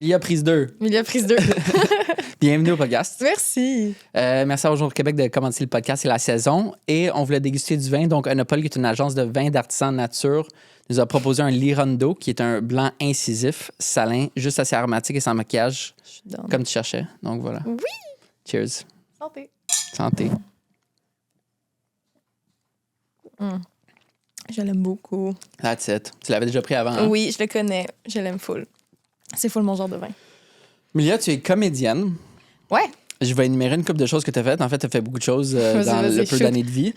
Il y a prise 2. Il y a prise 2. Bienvenue au podcast. Merci. Merci à Jour Québec de commencer le podcast et la saison. Et on voulait déguster du vin. Donc, Onopole, qui est une agence de vin d'artisan nature, nous a proposé un Lirondo, qui est un blanc incisif, salin, juste assez aromatique et sans maquillage, comme tu cherchais. Donc, voilà. Oui. Cheers. Santé. Santé. Je l'aime beaucoup. That's it. Tu l'avais déjà pris avant, hein? Oui, je le connais. Je l'aime full. C'est full mon genre de vin. Milia, tu es comédienne. Ouais. Je vais énumérer une couple de choses que tu as faites. En fait, tu as fait beaucoup de choses dans vas-y, le peu shoot. d'années de vie.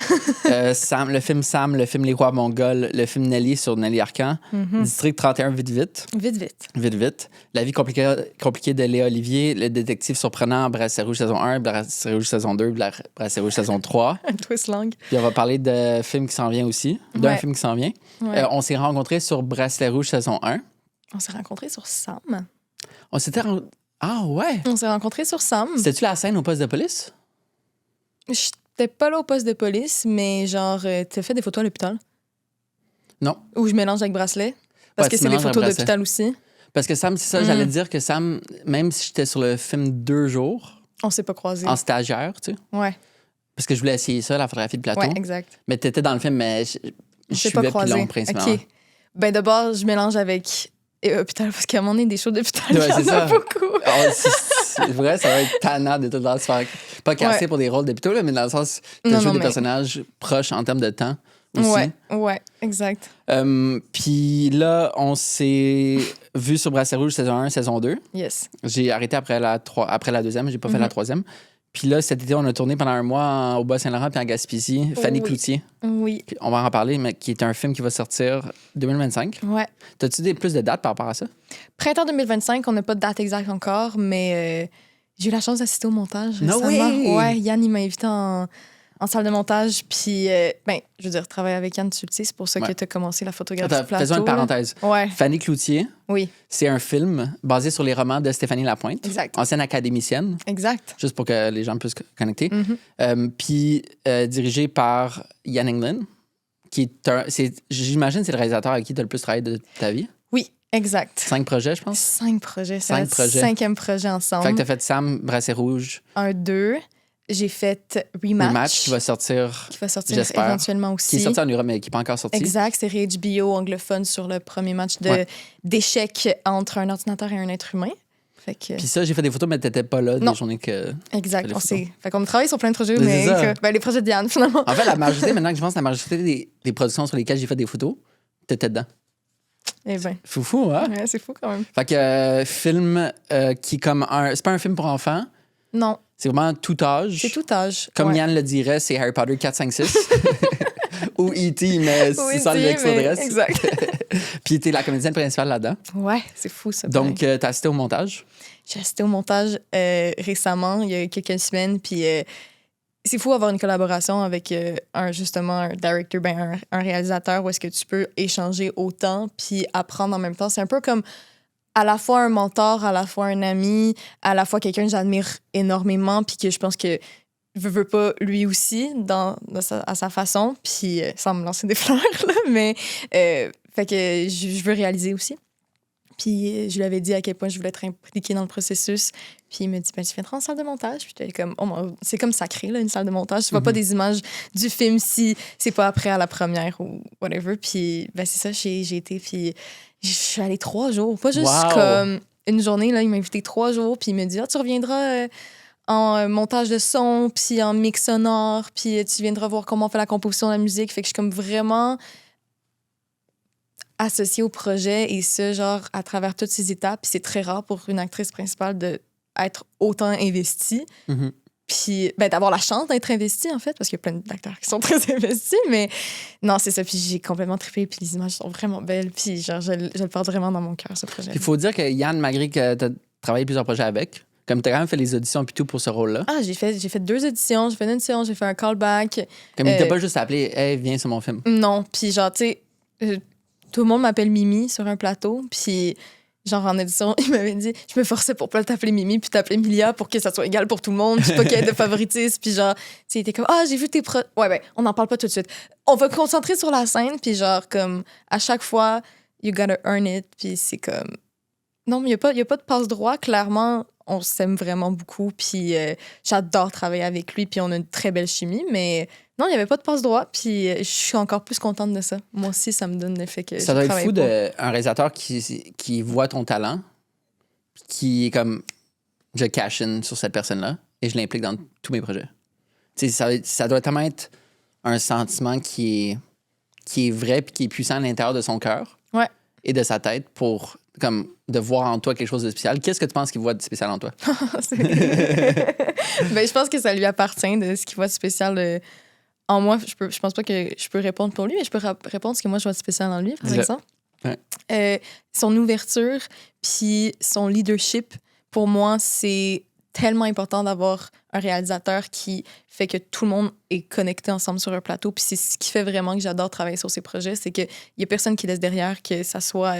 Sam, le film Les Rois Mongols, le film Nelly sur Nelly Arcan, District 31, Vite Vite. Vite, vite. Vite Vite. La vie compliquée de Léa Olivier, Le détective surprenant, Bracelet Rouge saison 1, Bracelet Rouge saison 2, Bracelet Rouge saison 3. Un twist langue. Puis on va parler de films qui s'en vient aussi, d'un Ouais. film qui s'en vient. Ouais. On s'est rencontrés sur Bracelet Rouge saison 1. On s'est rencontrés sur Sam. On s'était Ah ouais! On s'est rencontrés sur Sam. C'était-tu la scène au poste de police? J'étais pas là au poste de police, mais genre, t'as fait des photos à l'hôpital? Non. Ou je mélange avec bracelet? Parce Ouais, que tu c'est des mélanges avec photos bracelet. d'hôpital aussi. Parce que Sam, c'est ça, j'allais dire que Sam, même si j'étais sur le film 2 jours, On s'est pas croisés. en stagiaire, tu sais, Ouais, parce que je voulais essayer ça, la photographie de plateau. ouais, exact. Mais t'étais dans le film, mais je On s'est suivais pas croisés. Pilon, principalement. OK. Ben d'abord, je mélange avec hôpital, parce qu'à un moment donné, des shows d'hôpital, il Ouais, y en c'est a ça. beaucoup. Oh, c'est vrai, ça va être tannant de tout le temps se faire. Pas casser Ouais. pour des rôles d'hôpitaux, là, mais dans le sens de Non, jouer non, des mais- personnages proches en termes de temps aussi. Ouais, exact. Puis là, on s'est vu sur Bracelet Rouge saison 1, saison 2. Yes. J'ai arrêté après la deuxième, j'ai pas fait la troisième. Puis là, cet été, on a tourné pendant un mois au Bas-Saint-Laurent puis en Gaspésie. Fanny Oui. Cloutier, Oui. puis on va en parler, mais qui est un film qui va sortir 2025. Ouais. T'as-tu plus de dates par rapport à ça? Printemps 2025, on n'a pas de date exacte encore, mais j'ai eu la chance d'assister au montage No récemment. way! Ouais, Yann, il m'a invité en salle de montage. Puis, je veux dire, travailler avec Yann, tu le sais, c'est pour ça Ouais. que tu as commencé la photographie Attends, de plateau. faisons une là. parenthèse. Ouais, Fanny Cloutier, oui, c'est un film basé sur les romans de Stéphanie Lapointe, Exact. ancienne académicienne, exact. juste pour que les gens puissent connecter. Mhm. Puis dirigé par Yann Englund, qui j'imagine, c'est le réalisateur avec qui tu as le plus travaillé de ta vie. Oui, exact. 5 projets, je pense. 5 projets. C'est 5 notre projets. 5e projet Fait que ensemble. t'as fait Sam, Bracelet Rouge, 1, 2. J'ai fait Rematch. Rematch, qui va sortir, qui va sortir j'espère, éventuellement aussi. qui est sorti en Europe, mais qui n'est pas encore sorti. Exact, c'est HBO anglophone sur le premier match d'échecs entre un ordinateur et un être humain. Fait que, Puis ça, j'ai fait des photos, mais t'étais pas là Non. des journées que... exact, les on photos. sait. Fait qu'on travaille sur plein de projets, Mais mais c'est ça. les projets de Diane, finalement. En fait, la majorité, maintenant que je pense, la majorité des productions sur lesquelles j'ai fait des photos, t'étais dedans. Eh ben, Fou, hein? ouais, c'est fou quand même. Fait que film qui est comme un... C'est pas un film pour enfants, Non, c'est vraiment tout âge. c'est tout âge. Comme ouais. Yann le dirait, c'est Harry Potter 4, 5, 6. Ou E.T., mais Oui, sans le mais- extraterrestre. Exact. Puis t'es la comédienne principale là-dedans. Ouais, c'est fou ça. Donc, t'as assisté au montage. J'ai assisté au montage récemment, il y a quelques semaines, puis c'est fou avoir une collaboration avec un director, un réalisateur où est-ce que tu peux échanger autant puis apprendre en même temps. C'est un peu comme à la fois un mentor, à la fois un ami, à la fois quelqu'un que j'admire énormément puis que je pense que veut pas lui aussi à sa façon, puis sans me lancer des fleurs, là, mais fait que je veux réaliser aussi. Puis je lui avais dit à quel point je voulais être impliquée dans le processus. Puis il me dit, ben, tu viendras en salle de montage. Puis j'étais comme, c'est comme sacré, là, une salle de montage. Tu vois pas des images du film si c'est pas après à la première ou whatever. Puis ben, c'est ça, j'ai été. Puis je suis allée 3 jours. Pas juste Wow! comme une journée, là, il m'a invité 3 jours. Puis il me dit, tu reviendras en montage de son, puis en mix sonore. Puis tu viendras voir comment on fait la composition de la musique. Fait que je suis comme vraiment associée au projet et ce, genre, à travers toutes ces étapes. Puis c'est très rare pour une actrice principale d'être autant investie. Mhm. Puis d'avoir la chance d'être investie, en fait, parce qu'il y a plein d'acteurs qui sont très investis. Mais non, c'est ça. Puis j'ai complètement trippé. Puis les images sont vraiment belles. Puis genre, je le porte vraiment dans mon cœur, ce projet. Il faut dire que Yann, malgré que t'as travaillé plusieurs projets avec, comme t'as quand même fait les auditions puis tout pour ce rôle-là, Ah, j'ai fait 2 éditions. J'ai fait une édition, j'ai fait un callback. comme il t'a pas juste appelé « Hey, viens sur mon film Non, puis genre, tu sais, tout le monde m'appelle Mimi sur un plateau, puis genre en édition, il m'avait dit, je me forçais pour pas t'appeler Mimi, puis t'appeler Milia pour que ça soit égal pour tout le monde, puis pas qu'il y ait de favoritisme, puis genre, tu sais, il était comme, ah, j'ai vu tes ouais, on n'en parle pas tout de suite. On va concentrer sur la scène, puis genre, comme, à chaque fois, you gotta earn it, puis c'est comme, Non, mais il y a pas de passe-droit. Clairement, on s'aime vraiment beaucoup. Puis j'adore travailler avec lui. Puis on a une très belle chimie. Mais non, il n'y avait pas de passe-droit. Puis je suis encore plus contente de ça. Moi aussi, ça me donne l'effet que Ça je doit être travaille fou pas. un réalisateur qui voit ton talent, qui est comme, je cash in sur cette personne-là et je l'implique dans tous mes projets. Tu sais, ça doit tellement être un sentiment qui est vrai puis qui est puissant à l'intérieur de son cœur Ouais. et de sa tête pour comme de voir en toi quelque chose de spécial. Qu'est-ce que tu penses qu'il voit de spécial en toi? Ben, je pense que ça lui appartient de ce qu'il voit de spécial en moi. Je pense pas que je peux répondre pour lui, mais je peux répondre ce que moi je vois de spécial en lui, par Dis-le. exemple. Ouais. Son ouverture puis son leadership, pour moi, c'est tellement important d'avoir un réalisateur qui fait que tout le monde est connecté ensemble sur un plateau. Puis c'est ce qui fait vraiment que j'adore travailler sur ces projets, c'est qu'il y a personne qui laisse derrière, que ça soit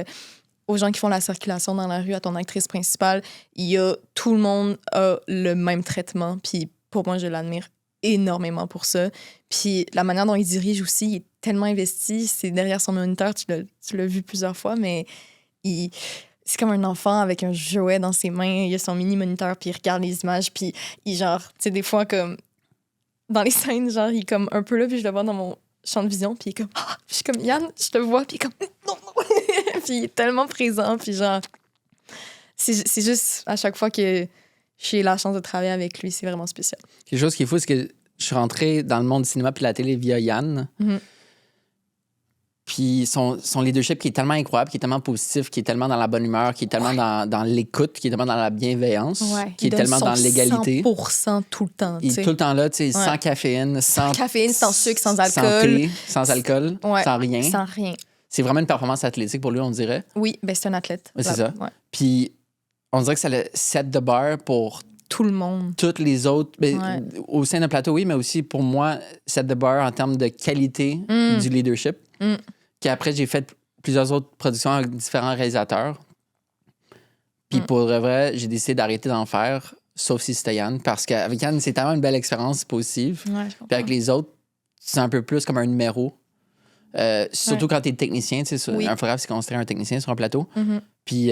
aux gens qui font la circulation dans la rue, à ton actrice principale. Tout le monde a le même traitement. Puis pour moi, je l'admire énormément pour ça. Puis la manière dont il dirige aussi, il est tellement investi. C'est derrière son moniteur, tu l'as vu plusieurs fois, mais c'est comme un enfant avec un jouet dans ses mains. Il a son mini-moniteur, puis il regarde les images, puis genre, tu sais, des fois, comme, dans les scènes, genre, il est comme un peu là, puis je le vois dans mon champ de vision, puis il est comme, ah! Puis je suis comme, Yann, je te vois, puis il est comme, non, non! Puis il est tellement présent, puis genre, c'est juste, à chaque fois que j'ai la chance de travailler avec lui, c'est vraiment spécial. Quelque chose qui est fou, c'est que je suis rentré dans le monde du cinéma puis de la télé via Yann. Mhm. Puis son leadership qui est tellement incroyable, qui est tellement positif, qui est tellement dans la bonne humeur, qui est tellement dans l'écoute, qui est tellement dans la bienveillance, qui est tellement dans l'égalité. 100% tout le temps. Il est tout le temps là, tu sais, sans caféine, Sans caféine, sans sucre, sans Sans alcool. thé, sans alcool, Ouais, sans rien. Sans rien. C'est vraiment une performance athlétique pour lui, on dirait. Oui, ben c'est un athlète. Ouais, c'est ça. Ouais. Puis on dirait que ça le set the bar pour Tout le monde. toutes les autres. Ben, Ouais. au sein d'un plateau, oui, mais aussi pour moi, set the bar en termes de qualité du leadership. Qu'après, j'ai fait plusieurs autres productions avec différents réalisateurs. Puis pour de vrai, j'ai décidé d'arrêter d'en faire, sauf si c'était Yann. Parce qu'avec Yann, c'est tellement une belle expérience positive. Ouais, je Puis comprends. avec les autres, c'est un peu plus comme un numéro. Surtout quand t'es technicien, tu sais, Oui. un photographe, c'est considéré un technicien sur un plateau. Puis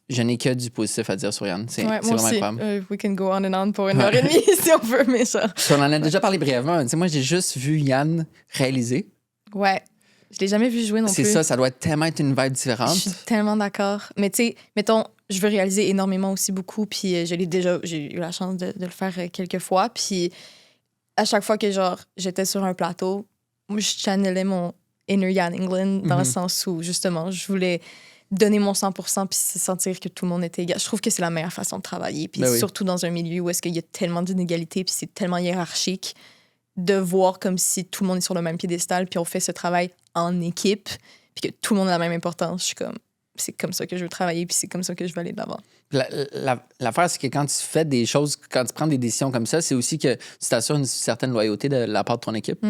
je n'ai que du positif à dire sur Yann. C'est Ouais, moi vraiment aussi. incroyable. We can go on and on pour 1h30 si on veut, mais ça. Puis on en a déjà parlé brièvement. Tu sais, moi, j'ai juste vu Yann réaliser. Ouais. Je l'ai jamais vu jouer non C'est plus. ça doit tellement être une vibe différente. Je suis tellement d'accord. Mais tu sais, mettons, je veux réaliser énormément aussi beaucoup, puis j'ai eu la chance de le faire quelques fois, puis à chaque fois que, genre, j'étais sur un plateau, moi, je channelais mon inner Yann England dans le sens où, justement, je voulais donner mon 100% puis sentir que tout le monde était égal. Je trouve que c'est la meilleure façon de travailler, puis Ben oui. surtout dans un milieu où est-ce qu'il y a tellement d'inégalités, puis c'est tellement hiérarchique, de voir comme si tout le monde est sur le même piédestal, puis on fait ce travail en équipe, puis que tout le monde a la même importance. Je suis comme, c'est comme ça que je veux travailler, puis c'est comme ça que je veux aller de l'avant. L'affaire, c'est que quand tu fais des choses, quand tu prends des décisions comme ça, c'est aussi que tu t'assures une certaine loyauté de la part de ton équipe. Tu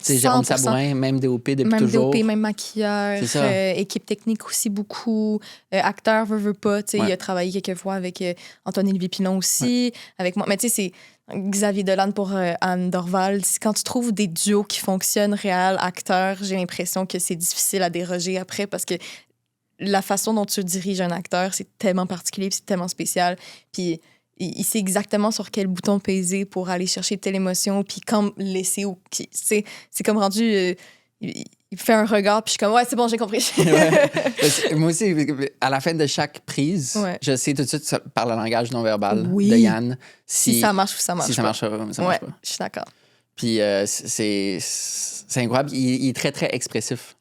sais, Jérôme 100%. Sabourin, même DOP depuis Même toujours. DOP, même maquilleur, C'est ça. équipe technique aussi beaucoup, acteur veut pas. Tu sais, il a travaillé quelques fois avec Antoine-Olivier Pilon aussi, avec moi. Mais tu sais, c'est Xavier Dolan pour Anne Dorval. Quand tu trouves des duos qui fonctionnent, réel, acteur, j'ai l'impression que c'est difficile à déroger après parce que la façon dont tu diriges un acteur, c'est tellement particulier, puis c'est tellement spécial. Puis il sait exactement sur quel bouton peser pour aller chercher telle émotion, puis quand laisser ou c'est comme rendu il fait un regard, puis je suis comme ouais, c'est bon, j'ai compris. Ouais. Moi aussi, à la fin de chaque prise, Ouais. je sais tout de suite par le langage non verbal Oui. de Yann Si ça marche ou ça marche si ça pas. marche pas, ça Ouais, marche pas. je suis d'accord. Puis c'est incroyable. Il est très, très expressif.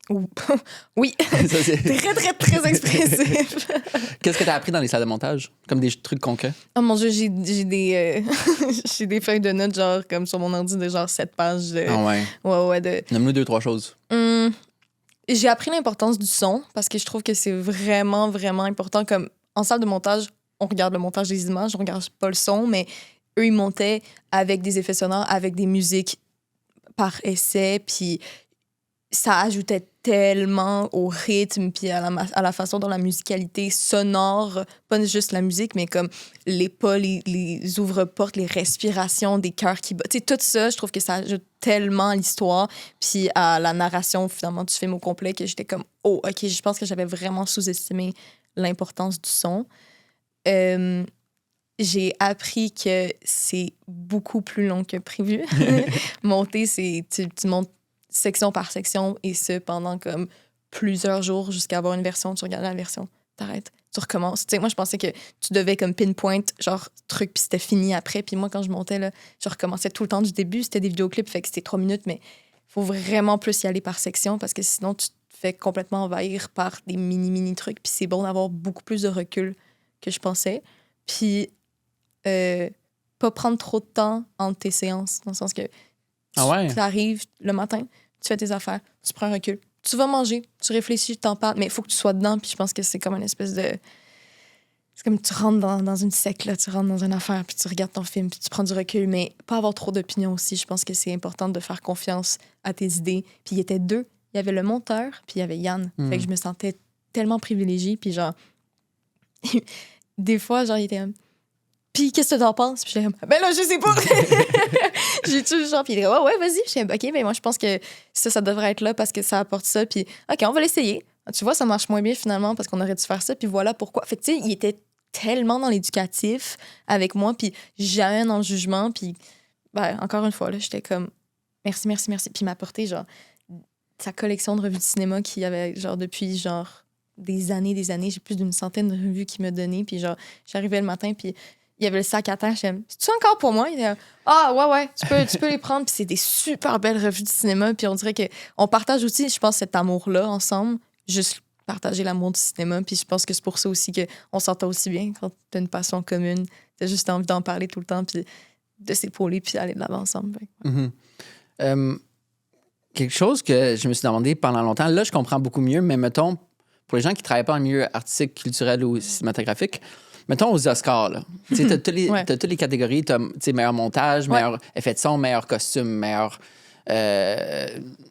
Oui, Ça, c'est- très, très, très expressif. Qu'est-ce que tu as appris dans les salles de montage? Comme des trucs concrets? Oh mon Dieu, j'ai des, j'ai des feuilles de notes, genre, comme sur mon ordi, de genre 7 pages. Ah ouais. Ouais, de... Nomme-nous 2-3 choses. J'ai appris l'importance du son parce que je trouve que c'est vraiment, vraiment important. Comme en salle de montage, on regarde le montage des images, on regarde pas le son, mais eux, ils montaient avec des effets sonores, avec des musiques par essai, puis ça ajoutait tellement au rythme, puis à la façon dont la musicalité sonore, pas juste la musique, mais comme les pas, les ouvre-portes, les respirations, des cœurs qui battent. Tu sais, tout ça, je trouve que ça ajoute tellement à l'histoire, puis à la narration, finalement, du film au complet, que j'étais comme, oh, OK, je pense que j'avais vraiment sous-estimé l'importance du son. J'ai appris que c'est beaucoup plus long que prévu. Monter, tu montes section par section et ce pendant comme plusieurs jours jusqu'à avoir une version. Tu regardes la version, t'arrêtes, tu recommences. Tu sais, moi, je pensais que tu devais comme pinpoint, genre truc, puis c'était fini après. Puis moi, quand je montais, là, je recommençais tout le temps du début. C'était des vidéoclips, fait que c'était 3 minutes, mais il faut vraiment plus y aller par section parce que sinon, tu te fais complètement envahir par des mini trucs. Puis c'est bon d'avoir beaucoup plus de recul que je pensais. Puis pas prendre trop de temps entre tes séances, dans le sens que tu arrives le matin, tu fais tes affaires, tu prends un recul, tu vas manger, tu réfléchis, tu t'en parles, mais il faut que tu sois dedans, puis je pense que c'est comme une espèce de... C'est comme tu rentres dans une secte, là, tu rentres dans une affaire, puis tu regardes ton film, puis tu prends du recul, mais pas avoir trop d'opinions aussi. Je pense que c'est important de faire confiance à tes idées. Puis il y était 2. Il y avait le monteur, puis il y avait Yann. Fait que je me sentais tellement privilégiée, puis genre... des fois, genre, il était... Puis, qu'est-ce que t'en penses? Puis, j'étais comme, ben là, je sais pas. J'ai tout le genre. Puis, il dit, ouais, vas-y. Puis, j'étais OK, ben moi, je pense que ça devrait être là parce que ça apporte ça. Puis, OK, on va l'essayer. Tu vois, ça marche moins bien finalement parce qu'on aurait dû faire ça. Puis, voilà pourquoi. Fait que, tu sais, il était tellement dans l'éducatif avec moi, puis jamais dans le jugement. Puis, ben, encore une fois, là, j'étais comme, merci. Puis, il m'a apporté, genre, sa collection de revues de cinéma qu'il avait, genre, depuis, genre, des années. J'ai plus d'une centaine de revues qu'il m'a données. Puis, genre, j'arrivais le matin, puis il y avait le sac à terre. C'est-tu encore pour moi? Il était, ouais, tu peux les prendre. Puis c'est des super belles revues de cinéma. Puis on dirait qu'on partage aussi, je pense, cet amour-là ensemble. Juste partager l'amour du cinéma. Puis je pense que c'est pour ça aussi qu'on s'entend aussi bien quand t'as une passion commune. T'as juste envie d'en parler tout le temps. Puis de s'épauler, puis d'aller de l'avant ensemble. Quelque chose que je me suis demandé pendant longtemps, là, je comprends beaucoup mieux, mais mettons, pour les gens qui ne travaillent pas dans le milieu artistique, culturel ou cinématographique, mettons aux Oscars, là. Tu sais, t'as toutes les catégories. T'as meilleur montage, meilleur effet de son, meilleur costume, meilleure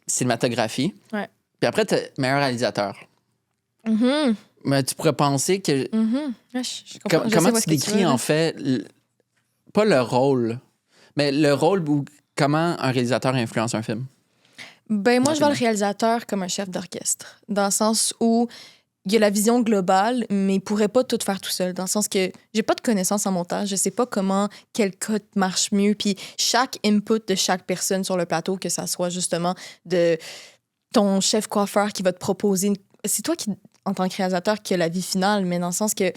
cinématographie. Ouais. Puis après, t'as meilleur réalisateur. Mais tu pourrais penser que... Comment tu décris, en fait, pas le rôle, mais le rôle où comment un réalisateur influence un film? Ben moi, je vois le réalisateur comme un chef d'orchestre, dans le sens où il y a la vision globale, mais il pourrait pas tout faire tout seul, dans le sens que j'ai pas de connaissances en montage, je sais pas quel cut marche mieux, puis chaque input de chaque personne sur le plateau, que ça soit justement de ton chef coiffeur qui va te proposer... C'est toi qui, en tant que réalisateur, qui a la vie finale, mais dans le sens que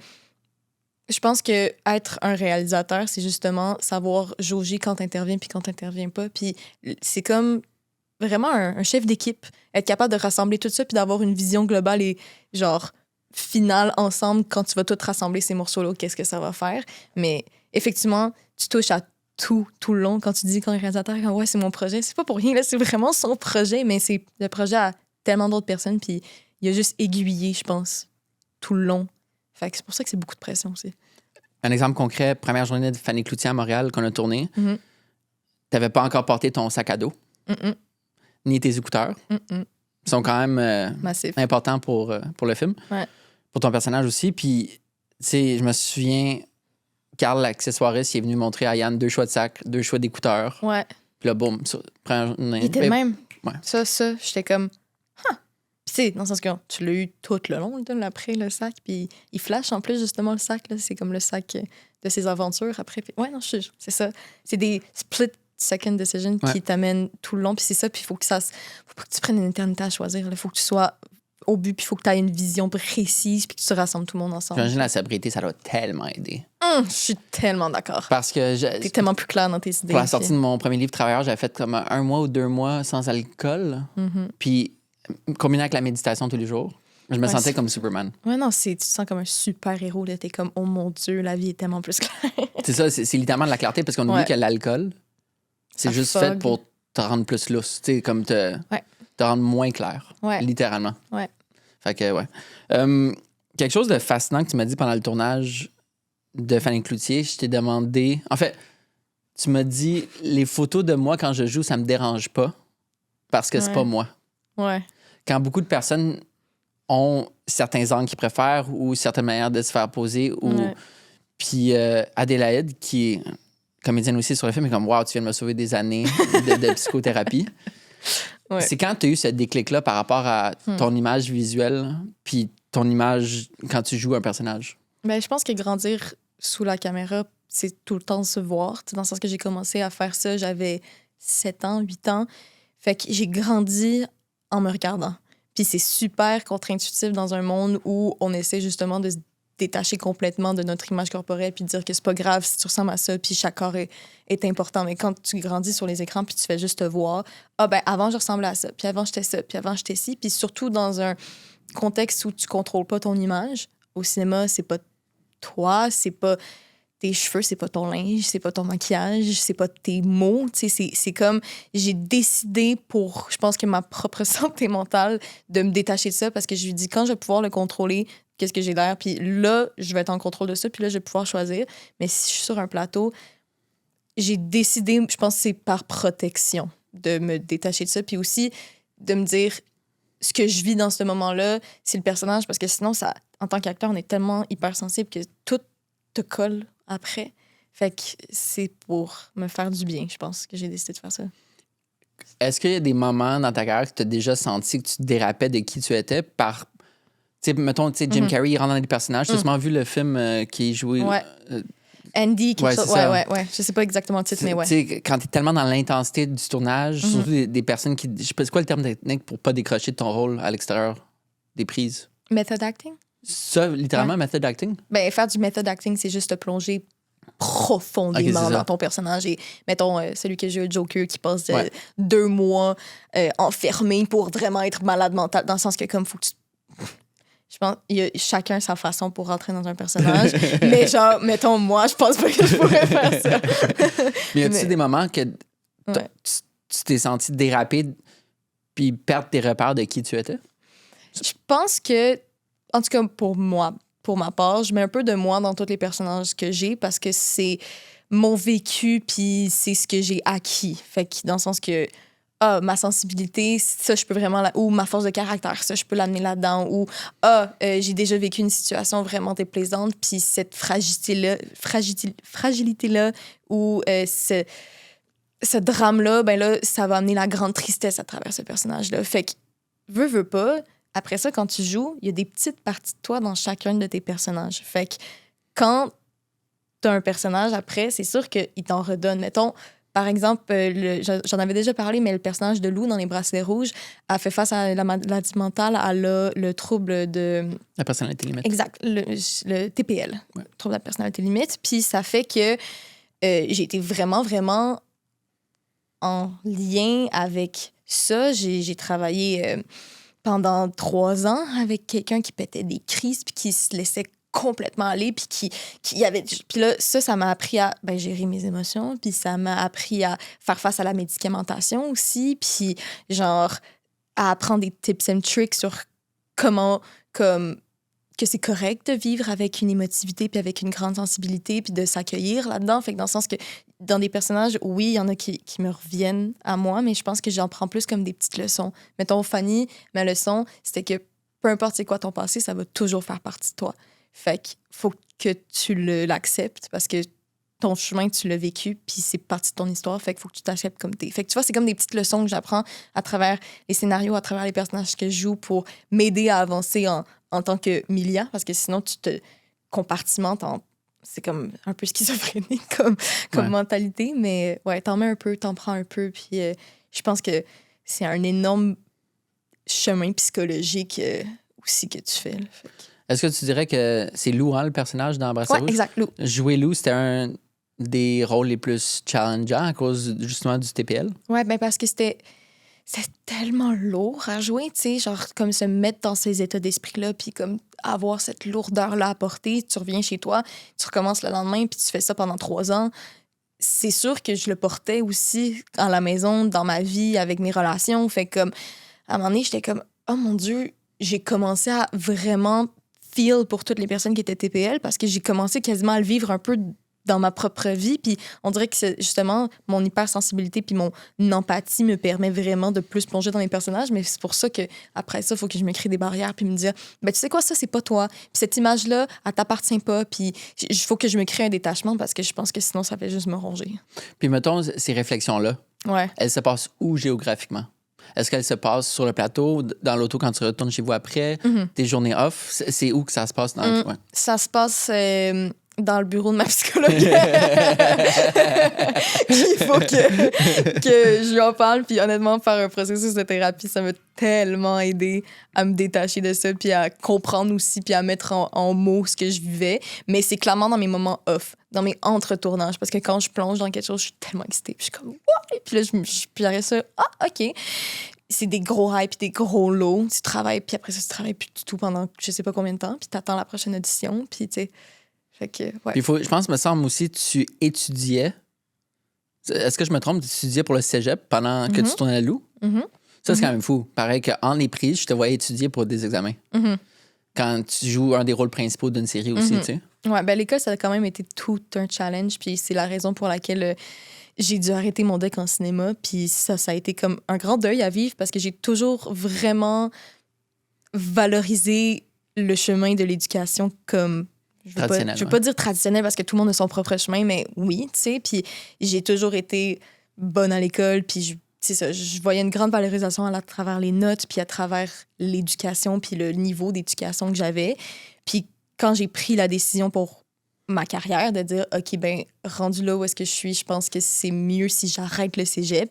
je pense que être un réalisateur, c'est justement savoir jauger quand t'interviens puis quand t'interviens pas, puis c'est comme vraiment un chef d'équipe, être capable de rassembler tout ça puis d'avoir une vision globale et genre finale ensemble quand tu vas tout rassembler ces morceaux-là, qu'est-ce que ça va faire. Mais effectivement, tu touches à tout le long quand tu dis quand le réalisateur « ouais, c'est mon projet », c'est pas pour rien, là, c'est vraiment son projet, mais c'est le projet à tellement d'autres personnes puis il a juste aiguillé, je pense, tout le long. Fait que c'est pour ça que c'est beaucoup de pression aussi. Un exemple concret, première journée de Fanny Cloutier à Montréal qu'on a tourné, t'avais pas encore porté ton sac à dos. Ni tes écouteurs. Ils sont quand même importants pour le film. Ouais. Pour ton personnage aussi. Puis, tu sais, je me souviens, Carl, l'accessoiriste, il est venu montrer à Yann 2 choix de sac, 2 choix d'écouteurs. Ouais. Puis là, boum, il était même. Ouais. Ça, j'étais comme... Puis, tu sais, dans le sens que tu l'as eu tout le long, après, le sac. Puis, il flash en plus, justement, le sac. Là, c'est comme le sac de ses aventures après. Puis, ouais, non, c'est ça. C'est des split second decision qui t'amène tout le long, puis c'est ça, puis faut pas que tu prennes une éternité à choisir, il faut que tu sois au but, puis il faut que tu aies une vision précise, puis que tu rassembles tout le monde ensemble. J'imagine la sobriété, ça doit tellement aider. Je suis tellement d'accord. Parce que t'es tellement plus clair dans tes idées. Pour la sortie de mon premier livre Travailleur, j'avais fait comme 1 mois ou 2 mois sans alcool, puis combiné avec la méditation tous les jours. Je me sentais comme Superman. Ouais, non, tu te sens comme un super-héros. Là. T'es comme, oh mon Dieu, la vie est tellement plus claire. C'est ça, c'est littéralement de la clarté, parce qu'on oublie que l'alcool, c'est juste fait pour te rendre plus lousse, tu sais, comme te rendre moins clair, littéralement. Ouais. Fait que, quelque chose de fascinant que tu m'as dit pendant le tournage de Fanny Cloutier, je t'ai demandé... En fait, tu m'as dit, les photos de moi quand je joue, ça me dérange pas, parce que c'est pas moi. Ouais. quand beaucoup de personnes ont certains angles qu'ils préfèrent ou certaines manières de se faire poser. Ouais. Puis Adélaïde, qui est comédienne aussi sur le film, est comme « Wow, tu viens de me sauver des années de psychothérapie. » Ouais. C'est quand tu as eu ce déclic-là par rapport à ton image visuelle puis ton image quand tu joues un personnage? Ben, je pense que grandir sous la caméra, c'est tout le temps se voir. Dans le sens que j'ai commencé à faire ça, j'avais 7 ans, 8 ans. Fait que j'ai grandi en me regardant. Puis c'est super contre-intuitif dans un monde où on essaie justement de se détacher complètement de notre image corporelle puis de dire que c'est pas grave si tu ressembles à ça puis chaque corps est important. Mais quand tu grandis sur les écrans puis tu fais juste te voir, ah ben avant je ressemblais à ça, puis avant j'étais ça, puis avant j'étais ci. Puis surtout dans un contexte où tu contrôles pas ton image. Au cinéma, c'est pas toi, c'est pas tes cheveux, c'est pas ton linge, c'est pas ton maquillage, c'est pas tes mots. C'est comme j'ai décidé pour, je pense que ma propre santé mentale, de me détacher de ça parce que je lui dis quand je vais pouvoir le contrôler, qu'est-ce que j'ai l'air, puis là, je vais être en contrôle de ça, puis là, je vais pouvoir choisir. Mais si je suis sur un plateau, j'ai décidé, je pense que c'est par protection, de me détacher de ça, puis aussi de me dire ce que je vis dans ce moment-là, c'est le personnage, parce que sinon, ça, en tant qu'acteur, on est tellement hypersensible que tout te colle après. Fait que c'est pour me faire du bien, je pense, que j'ai décidé de faire ça. Est-ce qu'il y a des moments dans ta carrière que tu as déjà senti que tu dérapais de qui tu étais par... Tu sais, mettons, Jim Carrey, il rentre dans des personnages. Tu as sûrement vu le film qui est joué... Ouais. Andy, quelque chose. c'est Ouais, ça. ouais. Je sais pas exactement le titre, mais ouais. Tu sais, quand tu es tellement dans l'intensité du tournage, surtout des personnes qui... Je sais pas, c'est quoi le terme technique pour pas décrocher de ton rôle à l'extérieur des prises? Method acting? Ça, littéralement, method acting? Ben, faire du method acting, c'est juste te plonger profondément Ok, dans ton personnage. Et mettons, celui que j'ai, Joker, qui passe Ouais. 2 mois enfermé pour vraiment être malade mental, dans le sens que comme faut que tu... Je pense qu'il y a chacun sa façon pour rentrer dans un personnage. Mais genre, mettons, moi, je pense pas que je pourrais faire ça. Mais y a-tu Mais- des moments que Ouais. tu t'es senti déraper puis perdre tes repères de qui tu étais? Je pense que, en tout cas pour moi, pour ma part, je mets un peu de moi dans tous les personnages que j'ai parce que c'est mon vécu puis c'est ce que j'ai acquis. Fait que dans le sens que ma sensibilité, ça, je peux vraiment... Ou ma force de caractère, ça, je peux l'amener là-dedans. Ou j'ai déjà vécu une situation vraiment déplaisante puis cette fragilité-là ou ce drame-là, ben là, ça va amener la grande tristesse à travers ce personnage-là. Fait que, veux pas, après ça, quand tu joues, il y a des petites parties de toi dans chacun de tes personnages. Fait que quand t'as un personnage après, c'est sûr qu'il t'en redonne. Mettons, par exemple, j'en avais déjà parlé, mais le personnage de Lou dans Les Bracelets Rouges a fait face à la maladie mentale, elle a le trouble de... La personnalité limite. Exact, le TPL, Ouais. trouble de la personnalité limite. Puis ça fait que j'ai été vraiment, vraiment en lien avec ça. J'ai travaillé pendant 3 ans avec quelqu'un qui pétait des crises puis qui se laissait complètement aller puis qui avait... Puis là, ça m'a appris à gérer mes émotions puis ça m'a appris à faire face à la médicamentation aussi puis genre à apprendre des tips and tricks sur comment que c'est correct de vivre avec une émotivité puis avec une grande sensibilité puis de s'accueillir là-dedans. Fait que dans le sens que dans des personnages, oui, il y en a qui me reviennent à moi, mais je pense que j'en prends plus comme des petites leçons. Mettons, Fanny, ma leçon, c'était que peu importe c'est quoi ton passé, ça va toujours faire partie de toi. Fait qu'il faut que tu l'acceptes parce que ton chemin, tu l'as vécu, puis c'est partie de ton histoire, fait qu'il faut que tu t'acceptes comme t'es. Fait que tu vois, c'est comme des petites leçons que j'apprends à travers les scénarios, à travers les personnages que je joue pour m'aider à avancer en tant que Milia, parce que sinon, tu te compartimentes c'est comme un peu schizophrénique comme Ouais. mentalité, mais ouais, t'en mets un peu, t'en prends un peu, puis je pense que c'est un énorme chemin psychologique aussi que tu fais. Là. Fait que... Est-ce que tu dirais que c'est Lou, hein, le personnage dans Bracelet Ouais, Rouge? exact, Lou. Jouer Lou, c'était un des rôles les plus challengeants à cause justement du TPL? Ouais, ben parce que c'était tellement lourd à jouer, tu sais, genre comme se mettre dans ces états d'esprit-là, puis comme avoir cette lourdeur-là à porter, tu reviens chez toi, tu recommences le lendemain, puis tu fais ça pendant 3 ans. C'est sûr que je le portais aussi à la maison, dans ma vie, avec mes relations. Fait comme, à un moment donné, j'étais comme, oh mon Dieu, j'ai commencé à vraiment feel pour toutes les personnes qui étaient TPL parce que j'ai commencé quasiment à le vivre un peu dans ma propre vie. Puis on dirait que c'est justement mon hypersensibilité puis mon empathie me permet vraiment de plus plonger dans les personnages. Mais c'est pour ça que après ça, il faut que je me crée des barrières puis me dire, ben tu sais quoi, ça, c'est pas toi. Puis cette image-là, elle t'appartient pas. Puis il faut que je me crée un détachement parce que je pense que sinon, ça fait juste me ronger. Puis mettons, ces réflexions-là, elles se passent où géographiquement? Est-ce qu'elles se passent sur le plateau, dans l'auto quand tu retournes chez vous après, tes journées off? C'est où que ça se passe? Ça se passe dans le bureau de ma psychologue. Il faut que je lui en parle. Puis honnêtement, faire un processus de thérapie, ça m'a tellement aidé à me détacher de ça, puis à comprendre aussi, puis à mettre en mots ce que je vivais. Mais c'est clairement dans mes moments off, dans mes entre-tournages. Parce que quand je plonge dans quelque chose, je suis tellement excitée. Puis je suis comme, ouais! Puis là, puis j'arrête ça. Ah, OK. C'est des gros highs puis des gros lows. Tu travailles, puis après ça, tu travailles plus du tout pendant je sais pas combien de temps. Puis t'attends la prochaine audition. Puis tu sais. Fait que, ouais. Puis je pense, me semble aussi, tu étudiais. Est-ce que je me trompe? Tu étudiais pour le cégep pendant que tu tournais à Lou? Ça, c'est quand même fou. Pareil qu'en les prises, je te voyais étudier pour des examens. Quand tu joues un des rôles principaux d'une série aussi, tu sais. Ouais, ben l'école, ça a quand même été tout un challenge. Puis c'est la raison pour laquelle j'ai dû arrêter mon deck en cinéma. Puis ça a été comme un grand deuil à vivre parce que j'ai toujours vraiment valorisé le chemin de l'éducation comme... Je veux pas dire traditionnel parce que tout le monde a son propre chemin, mais oui, tu sais. Puis j'ai toujours été bonne à l'école, puis je voyais une grande valorisation à travers les notes, puis à travers l'éducation, puis le niveau d'éducation que j'avais. Puis quand j'ai pris la décision pour ma carrière de dire, OK, ben rendu là où est-ce que je suis, je pense que c'est mieux si j'arrête le cégep,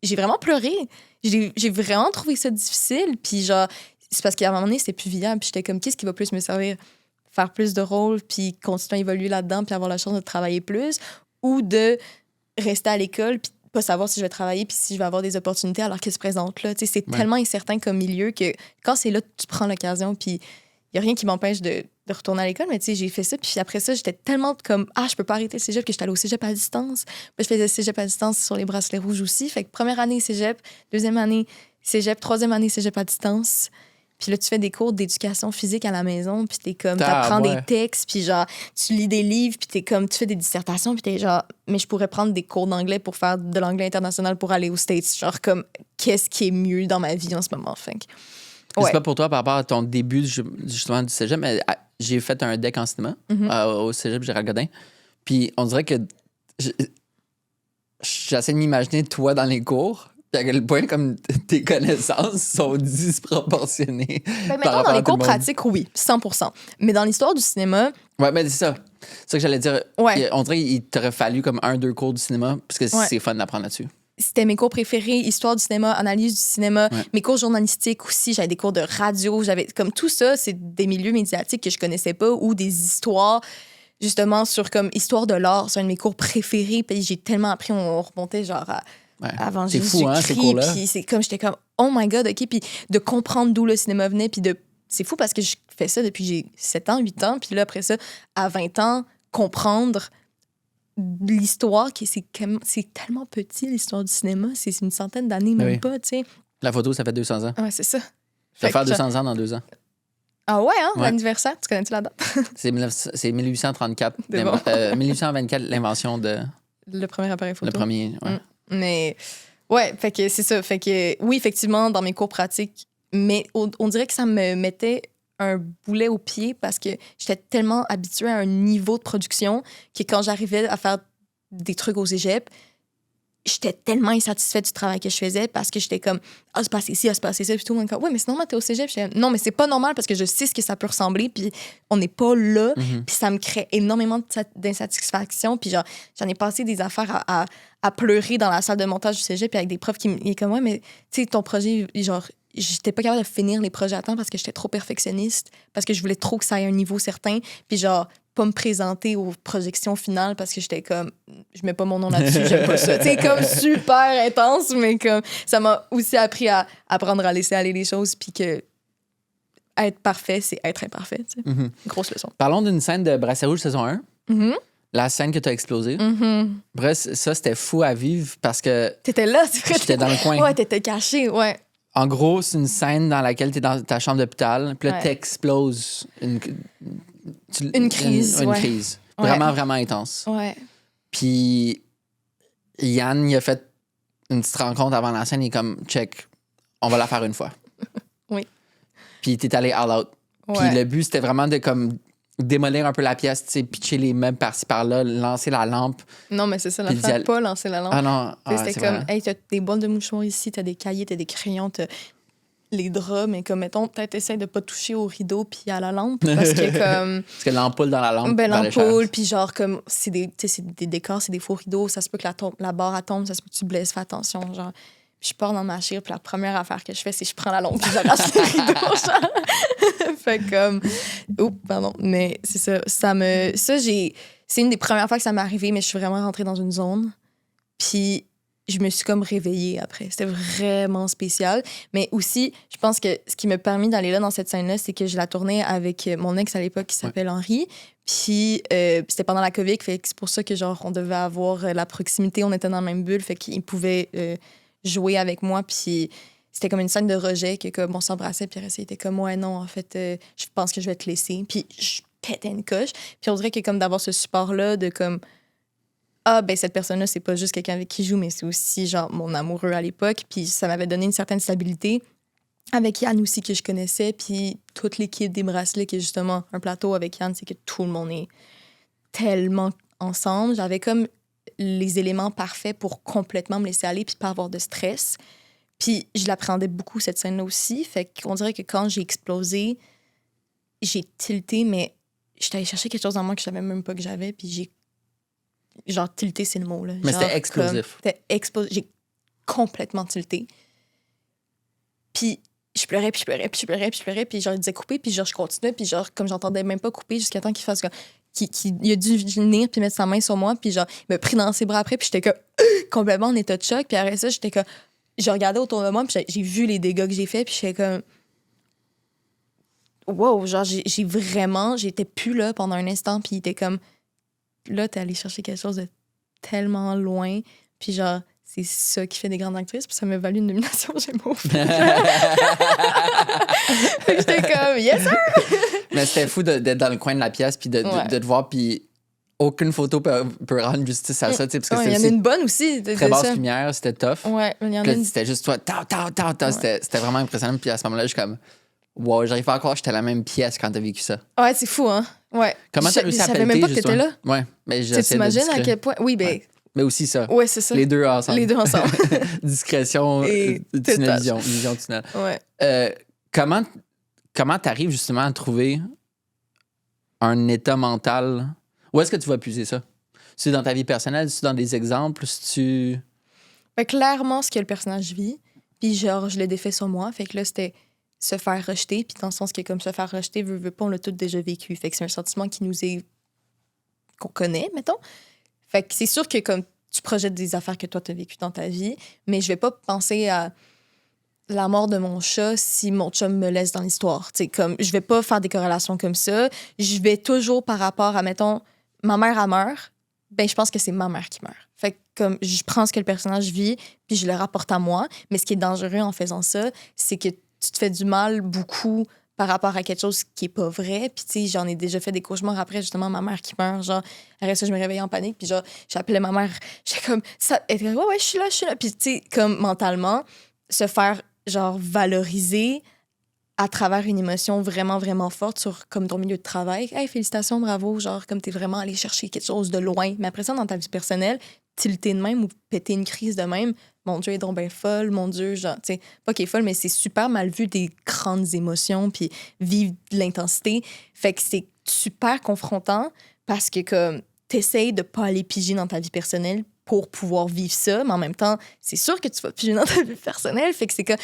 j'ai vraiment pleuré. J'ai vraiment trouvé ça difficile, puis genre, c'est parce qu'à un moment donné, c'était plus viable, puis j'étais comme, qu'est-ce qui va plus me servir? Faire plus de rôles, puis continuer à évoluer là-dedans, puis avoir la chance de travailler plus, ou de rester à l'école, puis pas savoir si je vais travailler, puis si je vais avoir des opportunités alors qu'elles se présentent là. C'est tellement incertain comme milieu que quand c'est là, tu prends l'occasion, puis il n'y a rien qui m'empêche de retourner à l'école, mais j'ai fait ça, puis après ça, j'étais tellement comme, je peux pas arrêter le cégep, que j'étais allée au cégep à distance. Puis je faisais le cégep à distance sur les bracelets rouges aussi. Fait que première année, cégep, deuxième année, cégep, troisième année, cégep à distance. Puis là, tu fais des cours d'éducation physique à la maison, puis t'es comme, t'apprends des textes, puis genre, tu lis des livres, puis t'es comme, tu fais des dissertations, puis t'es genre, mais je pourrais prendre des cours d'anglais pour faire de l'anglais international pour aller aux States. Genre, comme, qu'est-ce qui est mieux dans ma vie en ce moment? Fait que, c'est pas pour toi par rapport à ton début, justement, du cégep, mais j'ai fait un deck en cinéma au cégep Gérald Godin. Puis on dirait que j'essaie de m'imaginer toi dans les cours. À quel point, comme tes connaissances sont disproportionnées. Maintenant, dans les cours pratiques, oui, 100%. Mais dans l'histoire du cinéma... Ouais, mais c'est ça. C'est ça que j'allais dire. Ouais. On dirait qu'il t'aurait fallu comme 1-2 cours du cinéma, parce que c'est fun d'apprendre là-dessus. C'était mes cours préférés, histoire du cinéma, analyse du cinéma, mes cours journalistiques aussi, j'avais des cours de radio, j'avais comme tout ça, c'est des milieux médiatiques que je connaissais pas ou des histoires justement sur comme histoire de l'art, c'est un de mes cours préférés, puis j'ai tellement appris, on remontait genre à avant c'est fou, hein, ces cours-là. Puis c'est comme, j'étais comme, oh my God, OK. Puis de comprendre d'où le cinéma venait. Puis c'est fou parce que je fais ça depuis que j'ai 7 ans, 8 ans. Puis là, après ça, à 20 ans, comprendre l'histoire, c'est tellement petit, l'histoire du cinéma. C'est une centaine d'années, même pas, tu sais. La photo, ça fait 200 ans. Ouais, c'est ça. Ça va faire 200 ans dans 2 ans. Ah ouais, hein, l'anniversaire, tu connais-tu la date? C'est 1834. 1824, l'invention de... Le premier appareil photo. Le premier, Mais ouais, fait que c'est ça. Fait que oui, effectivement, dans mes cours pratiques, mais on dirait que ça me mettait un boulet au pied parce que j'étais tellement habituée à un niveau de production que quand j'arrivais à faire des trucs au cégep, j'étais tellement insatisfaite du travail que je faisais parce que j'étais comme, c'est passé ici, c'est passé ça, puis tout le monde comme, ouais, mais c'est normal, t'es au cégep. Non, mais c'est pas normal parce que je sais ce que ça peut ressembler, puis on n'est pas là, puis ça me crée énormément d'insatisfaction, puis genre, j'en ai passé des affaires à pleurer dans la salle de montage du cégep, puis avec des profs qui me comme, ouais, mais tu sais, ton projet, genre, j'étais pas capable de finir les projets à temps parce que j'étais trop perfectionniste, parce que je voulais trop que ça ait un niveau certain, puis genre, pas me présenter aux projections finales parce que j'étais comme, je mets pas mon nom là-dessus, j'aime pas ça. C'est comme super intense, mais comme ça m'a aussi appris à apprendre à laisser aller les choses, puis que être parfait, c'est être imparfait. Tu sais. Grosse leçon. Parlons d'une scène de Bracelet Rouge saison 1. La scène que t'as explosé. Bref, ça, c'était fou à vivre parce que... T'étais là, c'est vrai. J'étais dans le coin. Ouais, t'étais caché, ouais. En gros, c'est une scène dans laquelle t'es dans ta chambre d'hôpital, puis là, t'exploses une crise. Une crise. Vraiment, vraiment intense. Ouais. Puis Yann, il a fait une petite rencontre avant la scène. Il est comme, check, on va la faire une fois. Oui. Puis t'es allé all out. Puis Ouais. le but, c'était vraiment de comme démolir un peu la pièce, tu sais, pitcher les meubles par-ci par-là, lancer la lampe. Non, mais c'est ça, Puis l'affaire, pas lancer la lampe. Ah non, C'était c'est comme, vrai. hey, t'as des boîtes de mouchoirs ici, t'as des cahiers, t'as des crayons, t'as les draps, mais comme, mettons, peut-être essaye de pas toucher au rideau puis à la lampe, parce que comme... Parce que l'ampoule dans la lampe, Ben, valait cher. l'ampoule, puis genre, comme, c'est des, tu sais, c'est des décors, c'est des faux rideaux, ça se peut que la barre elle tombe, ça se peut que tu blesses, fais attention, genre. Puis je pars dans ma chire, puis la première affaire que je fais, c'est que je prends la lampe, puis j'arrache le rideau, genre. Fait comme... Oups, pardon. Mais c'est ça, c'est une des premières fois que ça m'est arrivé, mais je suis vraiment rentrée dans une zone. Puis je me suis comme réveillée après. C'était vraiment spécial. Mais aussi, je pense que ce qui m'a permis d'aller là dans cette scène-là, c'est que je la tournais avec mon ex à l'époque qui s'appelle Henri. Puis c'était pendant la COVID, fait que c'est pour ça que genre on devait avoir la proximité, on était dans la même bulle, fait qu'il pouvait jouer avec moi. Puis c'était comme une scène de rejet que comme on s'embrassait, puis il était comme ouais non en fait je pense que je vais te laisser. Puis je pétais une coche. Puis on dirait que comme d'avoir ce support-là de comme ah, ben cette personne-là, c'est pas juste quelqu'un avec qui je joue, mais c'est aussi, genre, mon amoureux à l'époque. Puis ça m'avait donné une certaine stabilité. Avec Yann aussi, que je connaissais. Puis toute l'équipe des Bracelets, qui est justement un plateau avec Yann, c'est que tout le monde est tellement ensemble. J'avais comme les éléments parfaits pour complètement me laisser aller puis pas avoir de stress. Puis je l'appréhendais beaucoup, cette scène-là aussi. Fait qu'on dirait que quand j'ai explosé, j'ai tilté, mais j'étais allée chercher quelque chose en moi que je savais même pas que j'avais. Puis j'ai genre, tilté, c'est le mot, là. Mais genre, c'était explosif. C'était explosif. J'ai complètement tilté. Puis je pleurais, puis je pleurais, puis je pleurais, puis je pleurais, puis genre, il disait couper, puis genre, je continuais, puis genre, comme j'entendais même pas couper jusqu'à temps qu'il fasse comme... Il a dû venir puis mettre sa main sur moi, puis genre, il m'a pris dans ses bras après, puis j'étais comme complètement en état de choc. Puis après ça, j'étais comme... Je regardais autour de moi, puis j'ai vu les dégâts que j'ai faits, puis j'étais comme... Wow, genre, j'étais plus là pendant un instant, puis il était comme... Là, t'es allé chercher quelque chose de tellement loin. Puis genre, c'est ça qui fait des grandes actrices. Puis ça m'a valu une nomination Gémeaux. J'étais comme, yes sir! Mais c'était fou d'être dans le coin de la pièce puis de te voir. Puis aucune photo peut rendre justice à ça. Parce que il y en a une bonne aussi. Très basse lumière, c'était tough. Ouais, il y en a Puis une... c'était juste toi. C'était vraiment impressionnant. Puis à ce moment-là, je suis comme... Wow, j'arrive pas à croire que j'étais à la même pièce quand t'as vécu ça. Ouais, c'est fou, hein? Ouais. Comment t'as réussi à pelleter? Je savais même pas que t'étais là. Ouais, mais Tu t'imagines à quel point... Oui, ben... Ouais. Mais aussi ça. Ouais, c'est ça. Les deux ensemble. Les deux ensemble. Discrétion, Et vision tunnel. Ouais. Comment t'arrives justement à trouver un état mental? Où est-ce que tu vas puiser ça? C'est dans ta vie personnelle? C'est dans des exemples? C'est-tu... Ben, clairement, ce que le personnage vit. Puis genre, je l'ai défait sur moi. Fait que là, c'était se faire rejeter. Puis dans le sens que comme se faire rejeter, veut pas, on l'a tout déjà vécu. Fait que c'est un sentiment qui nous est... qu'on connaît, mettons. Fait que c'est sûr que comme tu projettes des affaires que toi, t'as vécues dans ta vie, mais je vais pas penser à la mort de mon chat si mon chum me laisse dans l'histoire. T'sais, comme, je vais pas faire des corrélations comme ça. Je vais toujours par rapport à, mettons, ma mère, elle meurt, ben je pense que c'est ma mère qui meurt. Fait que comme, je prends ce que le personnage vit, puis je le rapporte à moi. Mais ce qui est dangereux en faisant ça, c'est que tu te fais du mal beaucoup par rapport à quelque chose qui est pas vrai. Puis, tu sais, j'en ai déjà fait des cauchemars après, justement, ma mère qui meurt. Genre, après ça, je me réveillais en panique. Puis, genre, j'appelais ma mère. J'étais comme, ça, elle était comme, ouais, je suis là, je suis là. Puis, tu sais, comme mentalement, se faire, genre, valoriser à travers une émotion vraiment, vraiment forte sur, comme ton milieu de travail. Hey, félicitations, bravo. Genre, comme t'es vraiment allé chercher quelque chose de loin. Mais après ça, dans ta vie personnelle, tilter de même ou péter une crise de même, mon Dieu, elle est donc bien folle, mon Dieu, genre, tu sais, pas qu'elle est folle, mais c'est super mal vu des grandes émotions, puis vivre de l'intensité. Fait que c'est super confrontant parce que, comme, t'essayes de pas aller piger dans ta vie personnelle pour pouvoir vivre ça, mais en même temps, c'est sûr que tu vas piger dans ta vie personnelle. Fait que c'est que,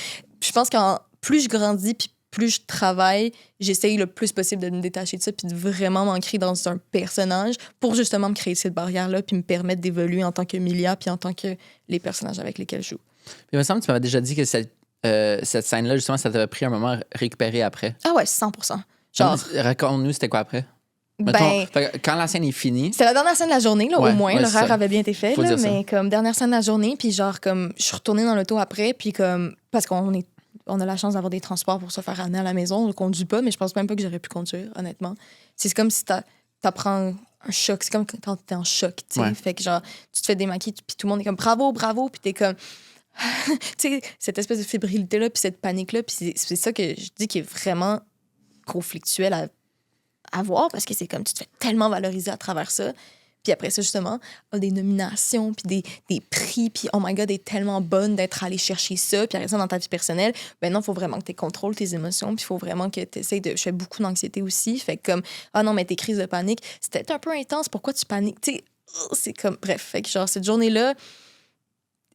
je pense que plus je grandis, puis plus je travaille, j'essaye le plus possible de me détacher de ça puis de vraiment m'ancrer dans un personnage pour justement me créer cette barrière-là puis me permettre d'évoluer en tant que Milia puis en tant que les personnages avec lesquels je joue. Puis il me semble que tu m'avais déjà dit que cette scène-là, justement, ça t'avait pris un moment à récupérer après. Ah ouais, 100%. Genre... Raconte-nous, c'était quoi après? Ben, quand la scène est finie... C'était la dernière scène de la journée, là, ouais, au moins. Ouais, l'horaire avait bien été fait, là, mais comme dernière scène de la journée, puis genre, comme, je suis retournée dans l'auto après, puis comme, parce qu'on a la chance d'avoir des transports pour se faire amener à la maison. On ne conduit pas, mais je pense même pas que j'aurais pu conduire, honnêtement. C'est comme si ta t'apprends un choc. C'est comme quand t'es en choc, tu sais. Ouais. Fait que genre, tu te fais démaquiller, puis tout le monde est comme bravo, bravo, puis t'es comme. Tu sais, cette espèce de fébrilité-là, puis cette panique-là, puis c'est ça que je dis qui est vraiment conflictuel à voir parce que c'est comme tu te fais tellement valoriser à travers ça. Puis après ça, justement, des nominations, puis des prix, puis oh my God, est tellement bonne d'être allé chercher ça. Puis après ça, dans ta vie personnelle, ben non, il faut vraiment que tu contrôles tes émotions, puis il faut vraiment que tu essaies de... Je fais beaucoup d'anxiété aussi. Fait que comme, ah non, mais tes crises de panique, c'était un peu intense, pourquoi tu paniques? Tu sais, c'est comme... Bref, fait que genre, cette journée-là,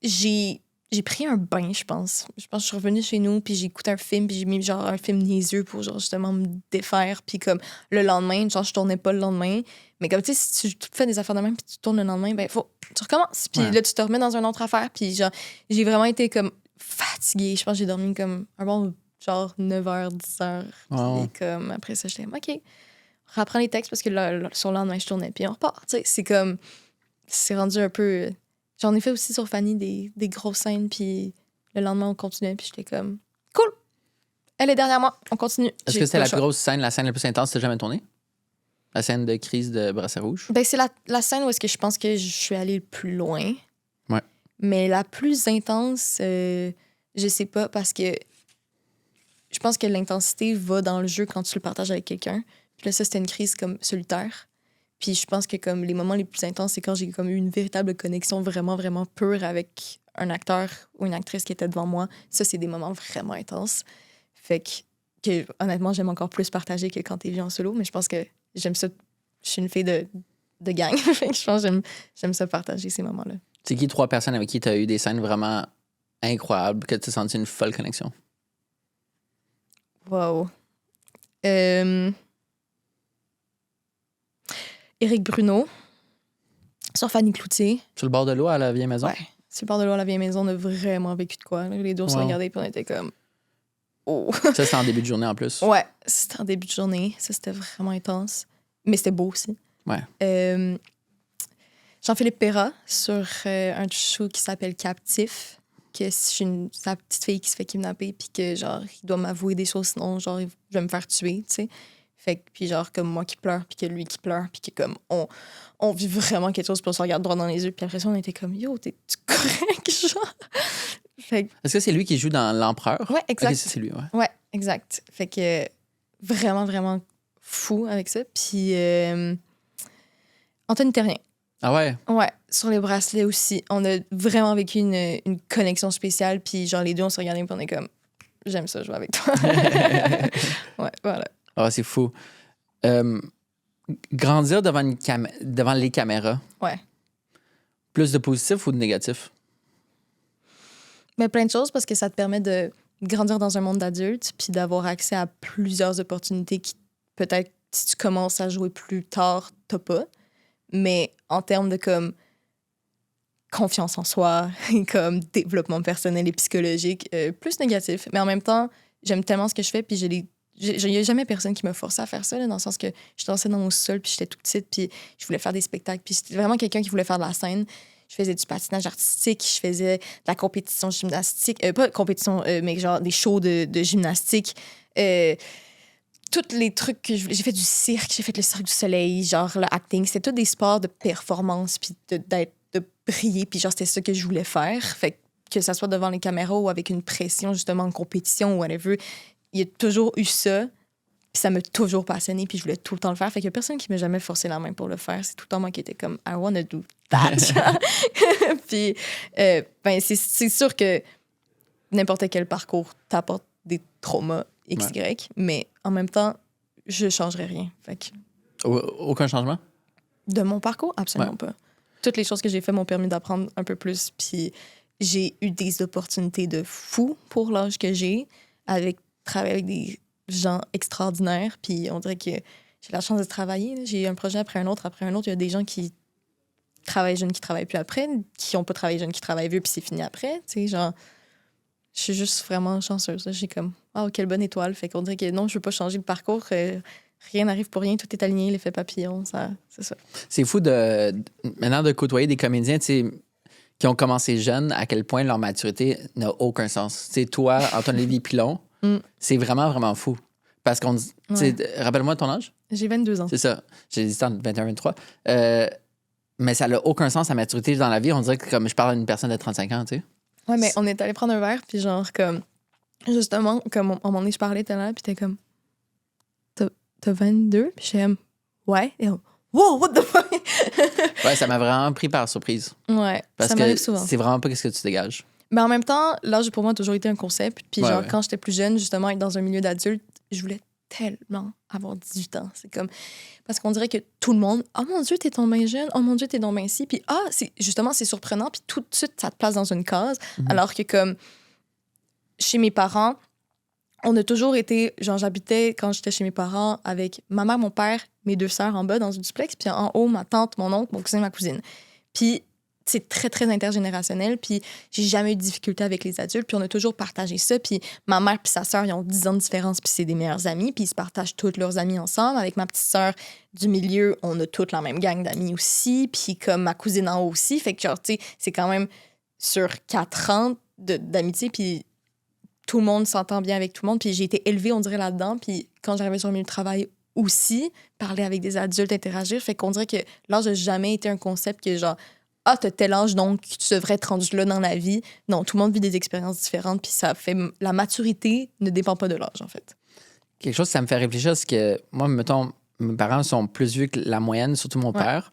j'ai pris un bain, je pense. Je pense que je suis revenue chez nous, puis j'ai écouté un film, puis j'ai mis genre un film niaiseux pour genre justement me défaire. Puis comme le lendemain, genre je tournais pas le lendemain. Mais comme tu sais, si tu fais des affaires de même, puis tu tournes le lendemain, ben tu recommences. Puis là, tu te remets dans une autre affaire. Puis genre, j'ai vraiment été comme fatiguée. Je pense que j'ai dormi comme un bon genre 9h, 10h. Wow. Puis comme après ça, j'étais OK, reprends les textes parce que sur le lendemain, je tournais. Puis on repart. Tu sais, c'est comme, c'est rendu un peu... J'en ai fait aussi sur Fanny des grosses scènes, puis le lendemain, on continuait, puis j'étais comme, cool! Elle est derrière moi, on continue. Est-ce que c'était la plus grosse scène, la scène la plus intense que tu as jamais tournée? La scène de crise de Brassard Rouge? Ben, c'est la scène où est-ce que je pense que je suis allée le plus loin. Ouais. Mais la plus intense, je sais pas, parce que je pense que l'intensité va dans le jeu quand tu le partages avec quelqu'un. Puis là, ça, c'était une crise comme solitaire. Puis je pense que comme les moments les plus intenses, c'est quand j'ai comme eu une véritable connexion vraiment, vraiment pure avec un acteur ou une actrice qui était devant moi. Ça, c'est des moments vraiment intenses. Fait que honnêtement, j'aime encore plus partager que quand t'es vu en solo, mais je pense que j'aime ça. Je suis une fille de gang. Fait que je pense que j'aime ça partager ces moments-là. C'est qui 3 personnes avec qui tu as eu des scènes vraiment incroyables, que tu as senti une folle connexion? Wow. Éric Bruno, sur Fanny Cloutier. Sur le bord de l'eau à la vieille maison? Ouais. Sur le bord de l'eau à la vieille maison, on a vraiment vécu de quoi. Les deux, on se regardait et on était comme... Oh! Ça, c'était en début de journée en plus. Ouais, c'était en début de journée. Ça, c'était vraiment intense. Mais c'était beau aussi. Ouais. Jean-Philippe Perra, sur un show qui s'appelle Captif, que je suis sa petite fille qui se fait kidnapper puis que, genre, il doit m'avouer des choses, sinon, genre, je vais me faire tuer, tu sais. Fait que, puis genre, comme moi qui pleure, puis que lui qui pleure, puis que comme on vit vraiment quelque chose, puis on se regarde droit dans les yeux, puis après ça, on était comme, yo, t'es-tu correct, genre? Fait que... Est-ce que c'est lui qui joue dans L'Empereur? Ouais, exact. Ok, c'est lui, ouais. Ouais, exact. Fait que vraiment, vraiment fou avec ça. Puis Anthony Terrien. Ah ouais? Ouais, sur les bracelets aussi. On a vraiment vécu une connexion spéciale, puis genre, les deux, on se regardait, puis on est comme, j'aime ça jouer avec toi. Ouais, voilà. Ah, c'est fou. Grandir devant les caméras. Ouais. Plus de positif ou de négatif? Mais plein de choses parce que ça te permet de grandir dans un monde d'adultes puis d'avoir accès à plusieurs opportunités qui, peut-être, si tu commences à jouer plus tard, t'as pas. Mais en termes de comme confiance en soi, comme développement personnel et psychologique, plus négatif. Mais en même temps, j'aime tellement ce que je fais puis il n'y a jamais personne qui m'a forcé à faire ça, là, dans le sens que je dansais dans mon sol, puis j'étais toute petite, puis je voulais faire des spectacles. Puis j'étais vraiment quelqu'un qui voulait faire de la scène. Je faisais du patinage artistique, je faisais de la compétition gymnastique. Pas compétition, mais genre des shows de gymnastique. Tous les trucs que j'ai fait du cirque, j'ai fait le Cirque du Soleil, genre le acting. C'était tous des sports de performance, puis de briller, puis genre c'était ça que je voulais faire. Fait que ça soit devant les caméras ou avec une pression, justement, en compétition ou whatever, il y a toujours eu ça, puis ça m'a toujours passionné, puis je voulais tout le temps le faire. Fait qu'il y a personne qui m'a jamais forcé la main pour le faire. C'est tout le temps moi qui était comme « I wanna do that ». Puis, ben, c'est sûr que n'importe quel parcours t'apporte des traumas XY, ouais. Mais en même temps, je changerais rien. Fait que... Aucun changement? De mon parcours? Absolument pas. Toutes les choses que j'ai fait m'ont permis d'apprendre un peu plus, puis j'ai eu des opportunités de fou pour l'âge que j'ai, avec travailler avec des gens extraordinaires, puis on dirait que j'ai la chance de travailler. Là. J'ai eu un projet après un autre. Il y a des gens qui travaillent jeunes, qui travaillent plus après, qui n'ont pas travaillé jeunes, qui travaillent vieux, puis c'est fini après. Tu sais, genre, je suis juste vraiment chanceuse. Là. J'ai comme, oh, quelle bonne étoile. Fait qu'on dirait que non, je veux pas changer le parcours. Rien n'arrive pour rien. Tout est aligné, l'effet papillon, ça, c'est ça. C'est fou maintenant de côtoyer des comédiens, tu sais, qui ont commencé jeunes, à quel point leur maturité n'a aucun sens. Tu sais, toi, Antoine Lévy-Pilon, c'est vraiment, vraiment fou. Parce qu'on dit, tu sais, rappelle-moi ton âge. J'ai 22 ans. C'est ça. J'ai dit entre 21 et 23. Mais ça n'a aucun sens, la maturité dans la vie. On dirait que comme je parle à une personne de 35 ans, tu sais. Ouais, mais on est allé prendre un verre, puis genre, comme, justement, comme à un moment donné, je parlais, t'es là, puis t'es comme, t'as 22? Puis j'étais comme, ouais. Et wow, what the fuck? Ouais, ça m'a vraiment pris par surprise. Ouais, Parce ça que m'arrive souvent. c'est vraiment pas ce que tu dégages. Mais en même temps, l'âge pour moi a toujours été un concept. Puis genre, Ouais. quand j'étais plus jeune, justement, être dans un milieu d'adultes, je voulais tellement avoir 18 ans. C'est comme... Parce qu'on dirait que tout le monde, « Oh mon Dieu, t'es donc bien jeune. Oh mon Dieu, t'es donc bien ci. » Puis justement, c'est surprenant. Puis tout de suite, ça te place dans une case. Alors que comme chez mes parents, on a toujours été... Genre, j'habitais, quand j'étais chez mes parents, avec ma mère, mon père, mes 2 sœurs en bas dans une duplex. Puis en haut, ma tante, mon oncle, mon cousin, ma cousine. Puis c'est très, très intergénérationnel. Puis j'ai jamais eu de difficulté avec les adultes. Puis on a toujours partagé ça. Puis ma mère puis sa sœur, ils ont 10 ans de différence. Puis c'est des meilleurs amis. Puis ils se partagent toutes leurs amis ensemble. Avec ma petite sœur du milieu, on a toute la même gang d'amis aussi. Puis comme ma cousine en haut aussi. Fait que genre, tu sais, c'est quand même sur 4 ans d'amitié. Puis tout le monde s'entend bien avec tout le monde. Puis j'ai été élevée, on dirait, là-dedans. Puis quand j'arrivais sur le milieu de travail aussi, parler avec des adultes, interagir. Fait qu'on dirait que l'âge n'a jamais été un concept que genre, ah, t'as tel âge, donc tu devrais être rendu là dans la vie. Non, tout le monde vit des expériences différentes, puis ça fait... La maturité ne dépend pas de l'âge, en fait. Quelque chose, ça me fait réfléchir, c'est que moi, mettons, mes parents sont plus vieux que la moyenne, surtout mon père.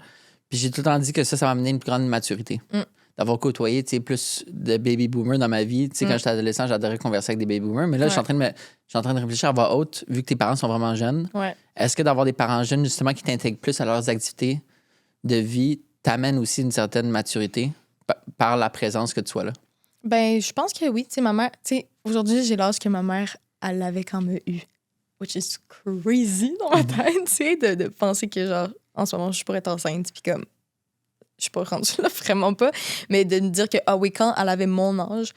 Puis j'ai tout le temps dit que ça m'a amené une plus grande maturité. D'avoir côtoyé, tu sais, plus de baby boomers dans ma vie. Tu sais, quand j'étais adolescent, j'adorais converser avec des baby boomers. Mais là, je suis en train de réfléchir à voix haute, vu que tes parents sont vraiment jeunes. Est-ce que d'avoir des parents jeunes, justement, qui t'intègrent plus à leurs activités de vie, t'amène aussi une certaine maturité par la présence que tu sois là? Ben, je pense que oui. Tu sais, ma mère, tu sais, aujourd'hui, j'ai l'âge que ma mère, elle avait quand même eu. Which is crazy dans ma tête, tu sais, de penser que, genre, en ce moment, je pourrais être enceinte, puis comme, je suis pas rendue là, vraiment pas. Mais de me dire que, ah oui, quand elle avait mon âge,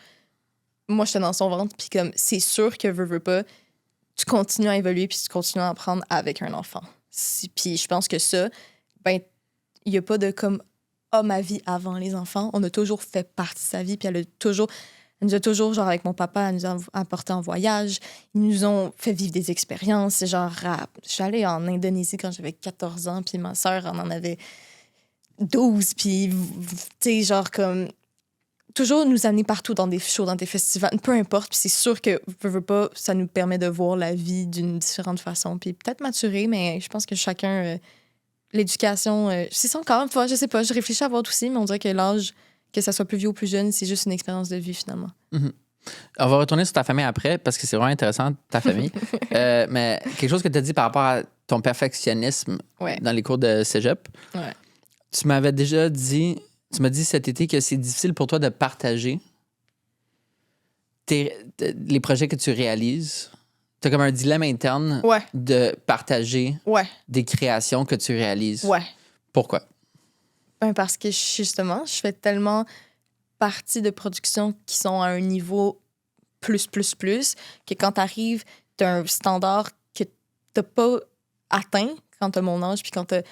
moi, j'étais dans son ventre, puis comme, c'est sûr que, veux pas, tu continues à évoluer, puis tu continues à apprendre avec un enfant. Puis je pense que ça, ben, il n'y a pas de comme ma vie avant les enfants. On a toujours fait partie de sa vie. Puis elle nous a toujours, genre avec mon papa, elle nous a apporté en voyage. Ils nous ont fait vivre des expériences. Genre, je suis allée en Indonésie quand j'avais 14 ans. Puis ma sœur en avait 12. Puis, tu sais, genre comme... Toujours nous amener partout dans des shows, dans des festivals, peu importe. Puis c'est sûr que, veux pas, ça nous permet de voir la vie d'une différente façon. Puis peut-être maturer, mais je pense que chacun... L'éducation, c'est ça encore une fois, je sais pas, je réfléchis à voir aussi, mais on dirait que l'âge, que ça soit plus vieux ou plus jeune, c'est juste une expérience de vie finalement. On va retourner sur ta famille après, parce que c'est vraiment intéressant, ta famille. Mais quelque chose que tu as dit par rapport à ton perfectionnisme dans les cours de cégep, tu m'avais déjà dit, tu m'as dit cet été que c'est difficile pour toi de partager les projets que tu réalises. Tu as comme un dilemme interne de partager des créations que tu réalises. Pourquoi? Ben parce que justement, je fais tellement partie de productions qui sont à un niveau plus, que quand tu arrives, tu as un standard que tu pas atteint quand tu as mon âge, puis quand tu as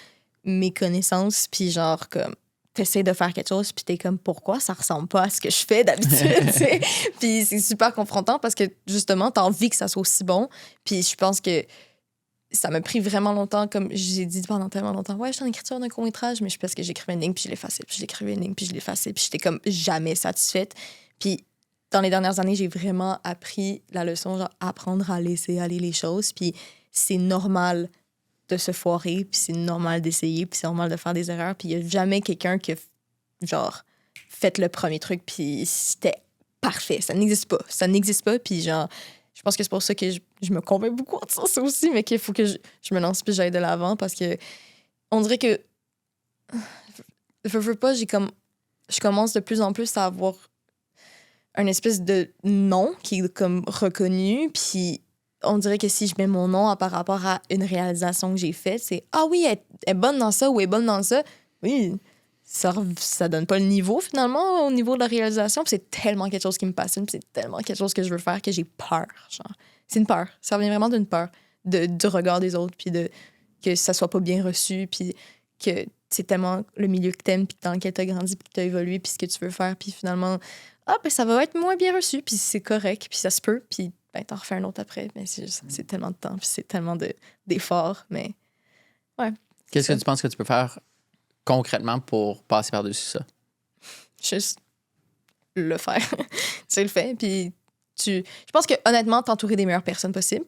mes connaissances, puis genre comme t'essaies de faire quelque chose, puis t'es comme, pourquoi ça ressemble pas à ce que je fais d'habitude, tu sais? Puis c'est super confrontant parce que, justement, t'as envie que ça soit aussi bon. Puis je pense que ça m'a pris vraiment longtemps, comme j'ai dit pendant tellement longtemps, ouais, je suis en écriture d'un court-métrage, mais je pense que j'écrivais une ligne, puis je l'effaçais, puis j'écrivais une ligne, puis je l'effaçais, puis j'étais comme jamais satisfaite. Puis dans les dernières années, j'ai vraiment appris la leçon, genre, apprendre à laisser aller les choses, puis c'est normal de se foirer, puis c'est normal d'essayer, puis c'est normal de faire des erreurs, puis il n'y a jamais quelqu'un qui a, genre, fait le premier truc, puis c'était parfait. Ça n'existe pas, puis genre, je pense que c'est pour ça que je me convainc beaucoup en disant ça aussi, mais qu'il faut que je me lance puis j'aille de l'avant, parce que on dirait que je veux pas, je commence de plus en plus à avoir un espèce de nom qui est comme reconnu, puis on dirait que si je mets mon nom par rapport à une réalisation que j'ai faite, c'est « Ah oui, elle est bonne dans ça ou elle est bonne dans ça. » Oui, ça donne pas le niveau, finalement, au niveau de la réalisation. Puis c'est tellement quelque chose qui me passionne, puis c'est tellement quelque chose que je veux faire que j'ai peur, genre. C'est une peur. Ça vient vraiment d'une peur du regard des autres, puis que ça soit pas bien reçu, puis que c'est tellement le milieu que t'aimes, puis dans lequel t'as grandi, puis que t'as évolué, puis ce que tu veux faire, puis finalement, ben ça va être moins bien reçu, puis c'est correct, puis ça se peut, puis ben, t'en refais un autre après. Mais c'est tellement de temps, puis c'est tellement d'efforts. Mais ouais. Qu'est-ce que tu penses que tu peux faire concrètement pour passer par-dessus ça? Juste le faire. Tu le fais, puis je pense que honnêtement, t'entourer des meilleures personnes possibles.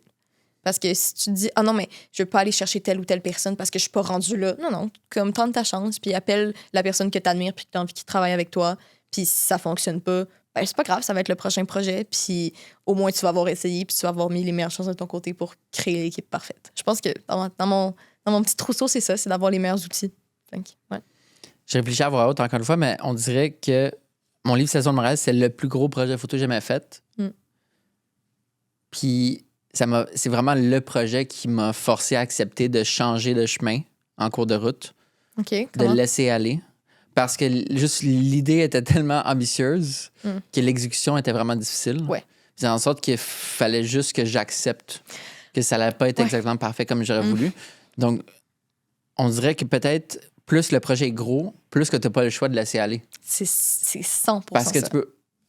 Parce que si tu te dis, ah non, mais je veux pas aller chercher telle ou telle personne parce que je suis pas rendue là. Non, comme tente ta chance, puis appelle la personne que t'admires, puis que t'as envie qu'il travaille avec toi. Puis si ça fonctionne pas, ben c'est pas grave, ça va être le prochain projet. Puis au moins, tu vas avoir essayé, puis tu vas avoir mis les meilleures chances de ton côté pour créer l'équipe parfaite. Je pense que dans mon petit trousseau, c'est ça, c'est d'avoir les meilleurs outils. Donc, ouais. J'ai réfléchi à voix haute encore une fois, mais on dirait que mon livre Saison de Montréal, c'est le plus gros projet photo que j'ai jamais fait. Puis c'est vraiment le projet qui m'a forcé à accepter de changer de chemin en cours de route, de laisser aller. Parce que juste l'idée était tellement ambitieuse que l'exécution était vraiment difficile. Ouais. C'est en sorte qu'il fallait juste que j'accepte que ça n'allait pas être exactement parfait comme j'aurais voulu. Donc, on dirait que peut-être plus le projet est gros, plus que tu n'as pas le choix de laisser aller. C'est 100% Parce que ça.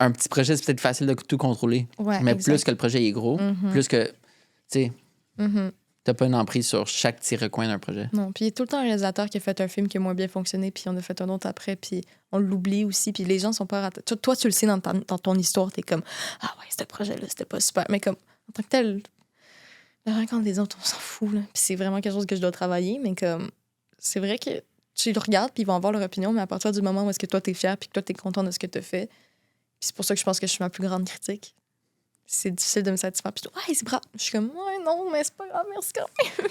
un petit projet, c'est peut-être facile de tout contrôler. Mais plus que le projet est gros, plus que, tu sais, t'as pas une emprise sur chaque petit recoin d'un projet. Non, puis il y a tout le temps un réalisateur qui a fait un film qui a moins bien fonctionné, puis on a fait un autre après, puis on l'oublie aussi, puis les gens sont pas... Toi, tu le sais dans ton histoire, t'es comme, ah ouais, ce projet-là, c'était pas super. Mais comme, en tant que tel, le rencontre des autres, on s'en fout, là. Puis c'est vraiment quelque chose que je dois travailler, mais comme, c'est vrai que tu le regardes, puis ils vont avoir leur opinion, mais à partir du moment où est-ce que toi, t'es fier, puis que toi, t'es content de ce que t'as fait, puis c'est pour ça que je pense que je suis ma plus grande critique. C'est difficile de me satisfaire. Puis ouais, c'est grave. Je suis comme, ouais, non, mais c'est pas grave, merci quand même.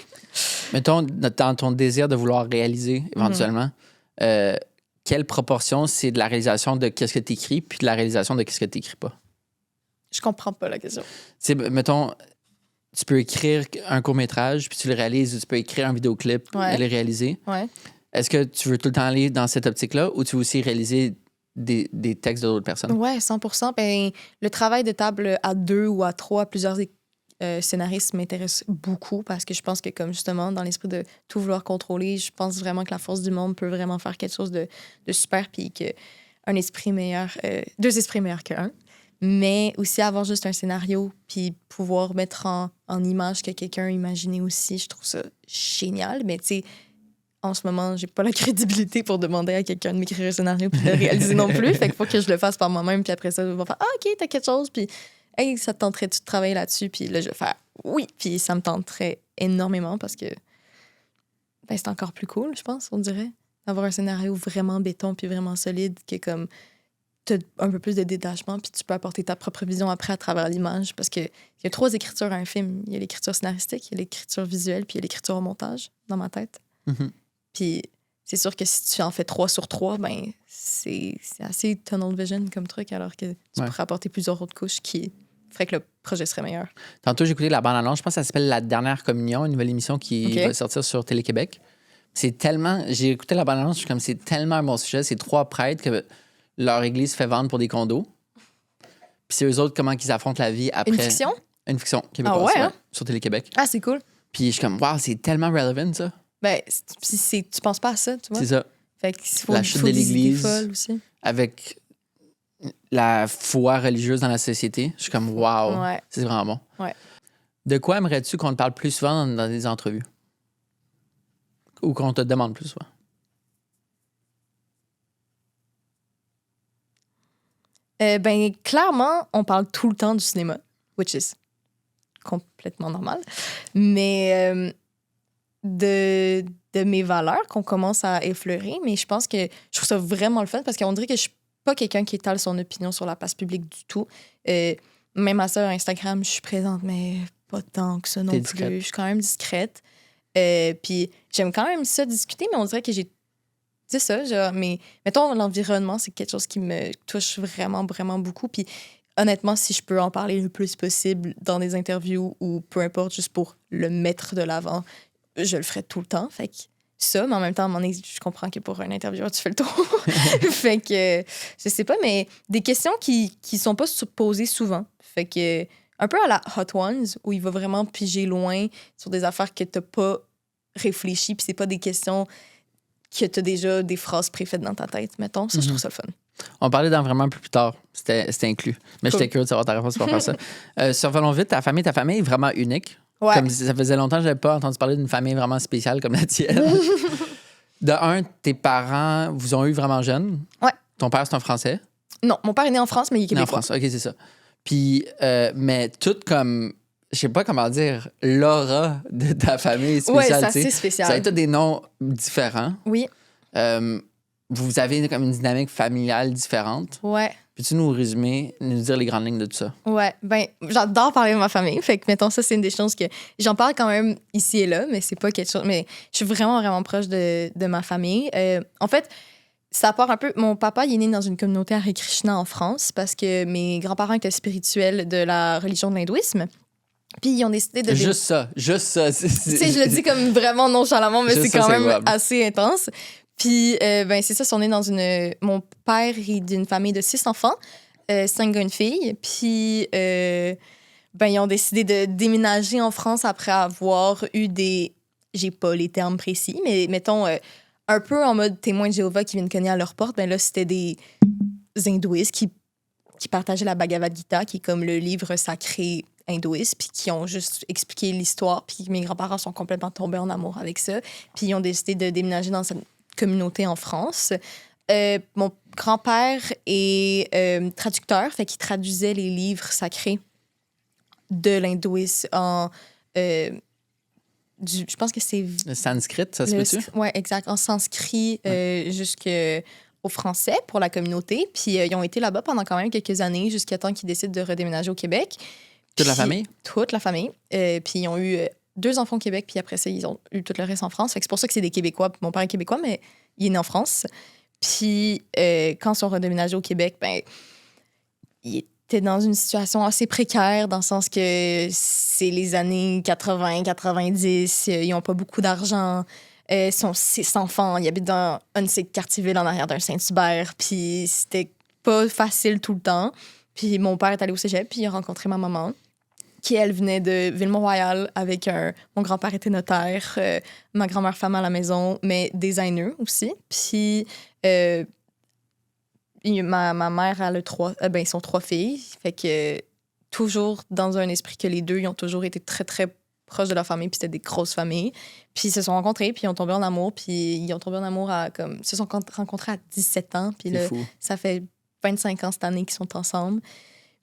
Mettons, dans ton désir de vouloir réaliser éventuellement, quelle proportion c'est de la réalisation de qu'est-ce que tu écris puis de la réalisation de qu'est-ce que tu n'écris pas? Je comprends pas la question. Tu sais, mettons, tu peux écrire un court-métrage puis tu le réalises, ou tu peux écrire un vidéoclip et le réaliser. Ouais. Est-ce que tu veux tout le temps aller dans cette optique-là ou tu veux aussi réaliser des textes d'autres personnes? Ouais, 100%. Ben, le travail de table à 2 ou à 3, plusieurs scénaristes m'intéresse beaucoup parce que je pense que, comme justement, dans l'esprit de tout vouloir contrôler, je pense vraiment que la force du monde peut vraiment faire quelque chose de super, puis qu'un esprit meilleur, 2 esprits meilleurs qu'un. Mais aussi avoir juste un scénario, puis pouvoir mettre en image que quelqu'un a imaginé aussi, je trouve ça génial. Mais tu sais, en ce moment, j'ai pas la crédibilité pour demander à quelqu'un de m'écrire un scénario puis de le réaliser non plus. Fait qu'il faut que je le fasse par moi-même, puis après ça, je vais faire « Ah, OK, t'as quelque chose, puis hey, ça te tenterait-tu de travailler là-dessus? » Puis là, je vais faire « Oui! » Puis ça me tenterait énormément parce que ben, c'est encore plus cool, je pense, on dirait, d'avoir un scénario vraiment béton puis vraiment solide qui est comme t'as un peu plus de détachement puis tu peux apporter ta propre vision après à travers l'image parce qu'il y a 3 écritures à un film. Il y a l'écriture scénaristique, il y a l'écriture visuelle puis il y a l'écriture au montage dans ma tête. Puis c'est sûr que si tu en fais 3 sur 3, ben c'est assez tunnel vision comme truc, alors que tu pourrais apporter plusieurs autres couches qui feraient que le projet serait meilleur. Tantôt, j'ai écouté la bande-annonce. Je pense que ça s'appelle La Dernière Communion, une nouvelle émission qui va sortir sur Télé-Québec. C'est tellement... J'ai écouté la bande-annonce, je suis comme, c'est tellement un bon sujet. C'est 3 prêtres que leur église fait vendre pour des condos. Puis c'est eux autres, comment ils affrontent la vie après... Une fiction? Une fiction québécoise, sur Télé-Québec. Ah, c'est cool. Puis je suis comme, wow, c'est tellement relevant, ça. Ben, tu penses pas à ça, tu vois? C'est ça. Fait qu'il faut, la chute faut de des idées l'église folles aussi. avec la foi religieuse dans la société. Je suis comme, wow, c'est vraiment bon. Ouais. De quoi aimerais-tu qu'on te parle plus souvent dans des entrevues? Ou qu'on te demande plus souvent? Ben, clairement, on parle tout le temps du cinéma, which is complètement normal. Mais de mes valeurs qu'on commence à effleurer, mais je pense que je trouve ça vraiment le fun parce qu'on dirait que je suis pas quelqu'un qui étale son opinion sur la place publique du tout. Même à ça, Instagram, je suis présente, mais pas tant que ça non plus. Je suis quand même discrète. Puis j'aime quand même ça discuter, mais on dirait que j'ai... C'est ça, genre, mais mettons, l'environnement, c'est quelque chose qui me touche vraiment, vraiment beaucoup. Puis honnêtement, si je peux en parler le plus possible dans des interviews ou peu importe, juste pour le mettre de l'avant, je le ferai tout le temps. Fait que ça, mais en même temps, à un moment donné, je comprends que pour un intervieweur, tu fais le tour. Fait que, je sais pas, mais des questions qui sont pas posées souvent. Fait que, un peu à la Hot Ones, où il va vraiment piger loin sur des affaires que t'as pas réfléchi, puis c'est pas des questions que t'as déjà des phrases préfaites dans ta tête, mettons. Ça, je trouve ça le fun. On parlait dans vraiment un peu plus tard. C'était inclus. Mais Cool. j'étais curieux de savoir ta réponse pour faire ça. Survolons vite, ta famille est vraiment unique. Ouais. Comme ça faisait longtemps que je n'avais pas entendu parler d'une famille vraiment spéciale comme la tienne. De un, tes parents vous ont eu vraiment jeunes. Ouais. Ton père, c'est un Français. Non, mon père est né en France, mais il est Né en québécois. France, OK, c'est ça. Puis, mais tout comme, je sais pas comment dire, l'aura de ta famille est Ouais, spéciale. c'est tu sais. assez spécial. Ça a tous des noms différents. Oui, Vous avez comme une dynamique familiale différente. ouais. Peux-tu nous résumer, nous dire les grandes lignes de tout ça? Ouais, ben, j'adore parler de ma famille. Fait que, mettons, ça, c'est une des choses que j'en parle quand même ici et là, mais c'est pas quelque chose. Mais je suis vraiment, vraiment proche de ma famille. En fait, ça part un peu. Mon papa, il est né dans une communauté Hare Krishna en France parce que mes grands-parents étaient spirituels de la religion de l'hindouisme. Puis ils ont décidé de. Juste ça. Tu sais, je le dis comme vraiment nonchalamment, mais Juste c'est ça, quand c'est même jouable. assez intense. Puis, ben, c'est ça, ils sont nés dans une. Mon père est d'une famille de 6 enfants, 5 gars, une fille. Puis, ben, ils ont décidé de déménager en France après avoir eu des. J'ai pas les termes précis, mais mettons, un peu en mode témoins de Jéhovah qui viennent cogner à leur porte. Ben là, c'était des hindouistes qui partageaient la Bhagavad Gita, qui est comme le livre sacré hindouiste, puis qui ont juste expliqué l'histoire. Puis mes grands-parents sont complètement tombés en amour avec ça. Puis ils ont décidé de déménager dans cette communauté en France. Mon grand-père est traducteur, fait qu'il traduisait les livres sacrés de l'hindouisme en... je pense que c'est... Le sanskrit, ça se peut-tu? Oui, exact. En sanskrit jusqu'au français pour la communauté. Puis ils ont été là-bas pendant quand même quelques années jusqu'à temps qu'ils décident de redéménager au Québec. Toute la Puis- famille? Toute la famille. Puis ils ont eu 2 enfants au Québec, puis après ça, ils ont eu tout le reste en France. Fait que c'est pour ça que c'est des Québécois. Puis mon père est québécois, mais il est né en France. Puis quand ils sont redéménagés au Québec, ben, il était dans une situation assez précaire, dans le sens que c'est les années 80, 90, ils n'ont pas beaucoup d'argent. Ils sont 6 enfants, ils habitent dans un de ces quartiers-villes en arrière d'un Saint-Hubert, puis c'était pas facile tout le temps. Puis mon père est allé au cégep, puis il a rencontré ma maman, qui, elle, venait de Ville-Mont-Royal avec mon grand-père était notaire, ma grand-mère femme à la maison, mais designer aussi. Puis ma mère, elle a ils sont 3 filles. Fait que toujours dans un esprit que les deux, ils ont toujours été très, très proches de leur famille, puis c'était des grosses familles. Puis ils se sont rencontrés, puis ils ont tombé en amour, puis ils ont tombé en amour ils se sont rencontrés à 17 ans, puis C'est là, fou. ça fait 25 ans cette année qu'ils sont ensemble.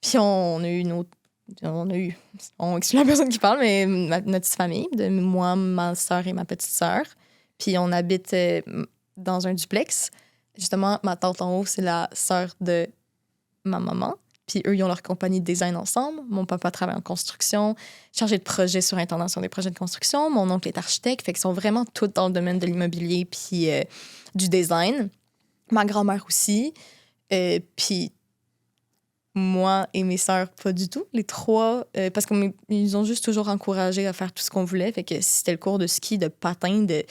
Puis on a eu une autre. On exclut la personne qui parle, mais notre petite famille, de moi, ma soeur et ma petite sœur. Puis on habite dans un duplex. Justement, ma tante en haut, c'est la sœur de ma maman. Puis eux, ils ont leur compagnie de design ensemble. Mon papa travaille en construction, chargé de projet surintendant sur des projets de construction. Mon oncle est architecte, fait qu'ils sont vraiment tous dans le domaine de l'immobilier puis du design. Ma grand-mère aussi. Puis moi et mes sœurs, pas du tout. Les 3, parce qu'ils ont juste toujours encouragé à faire tout ce qu'on voulait. Fait que si c'était le cours de ski, de patin, de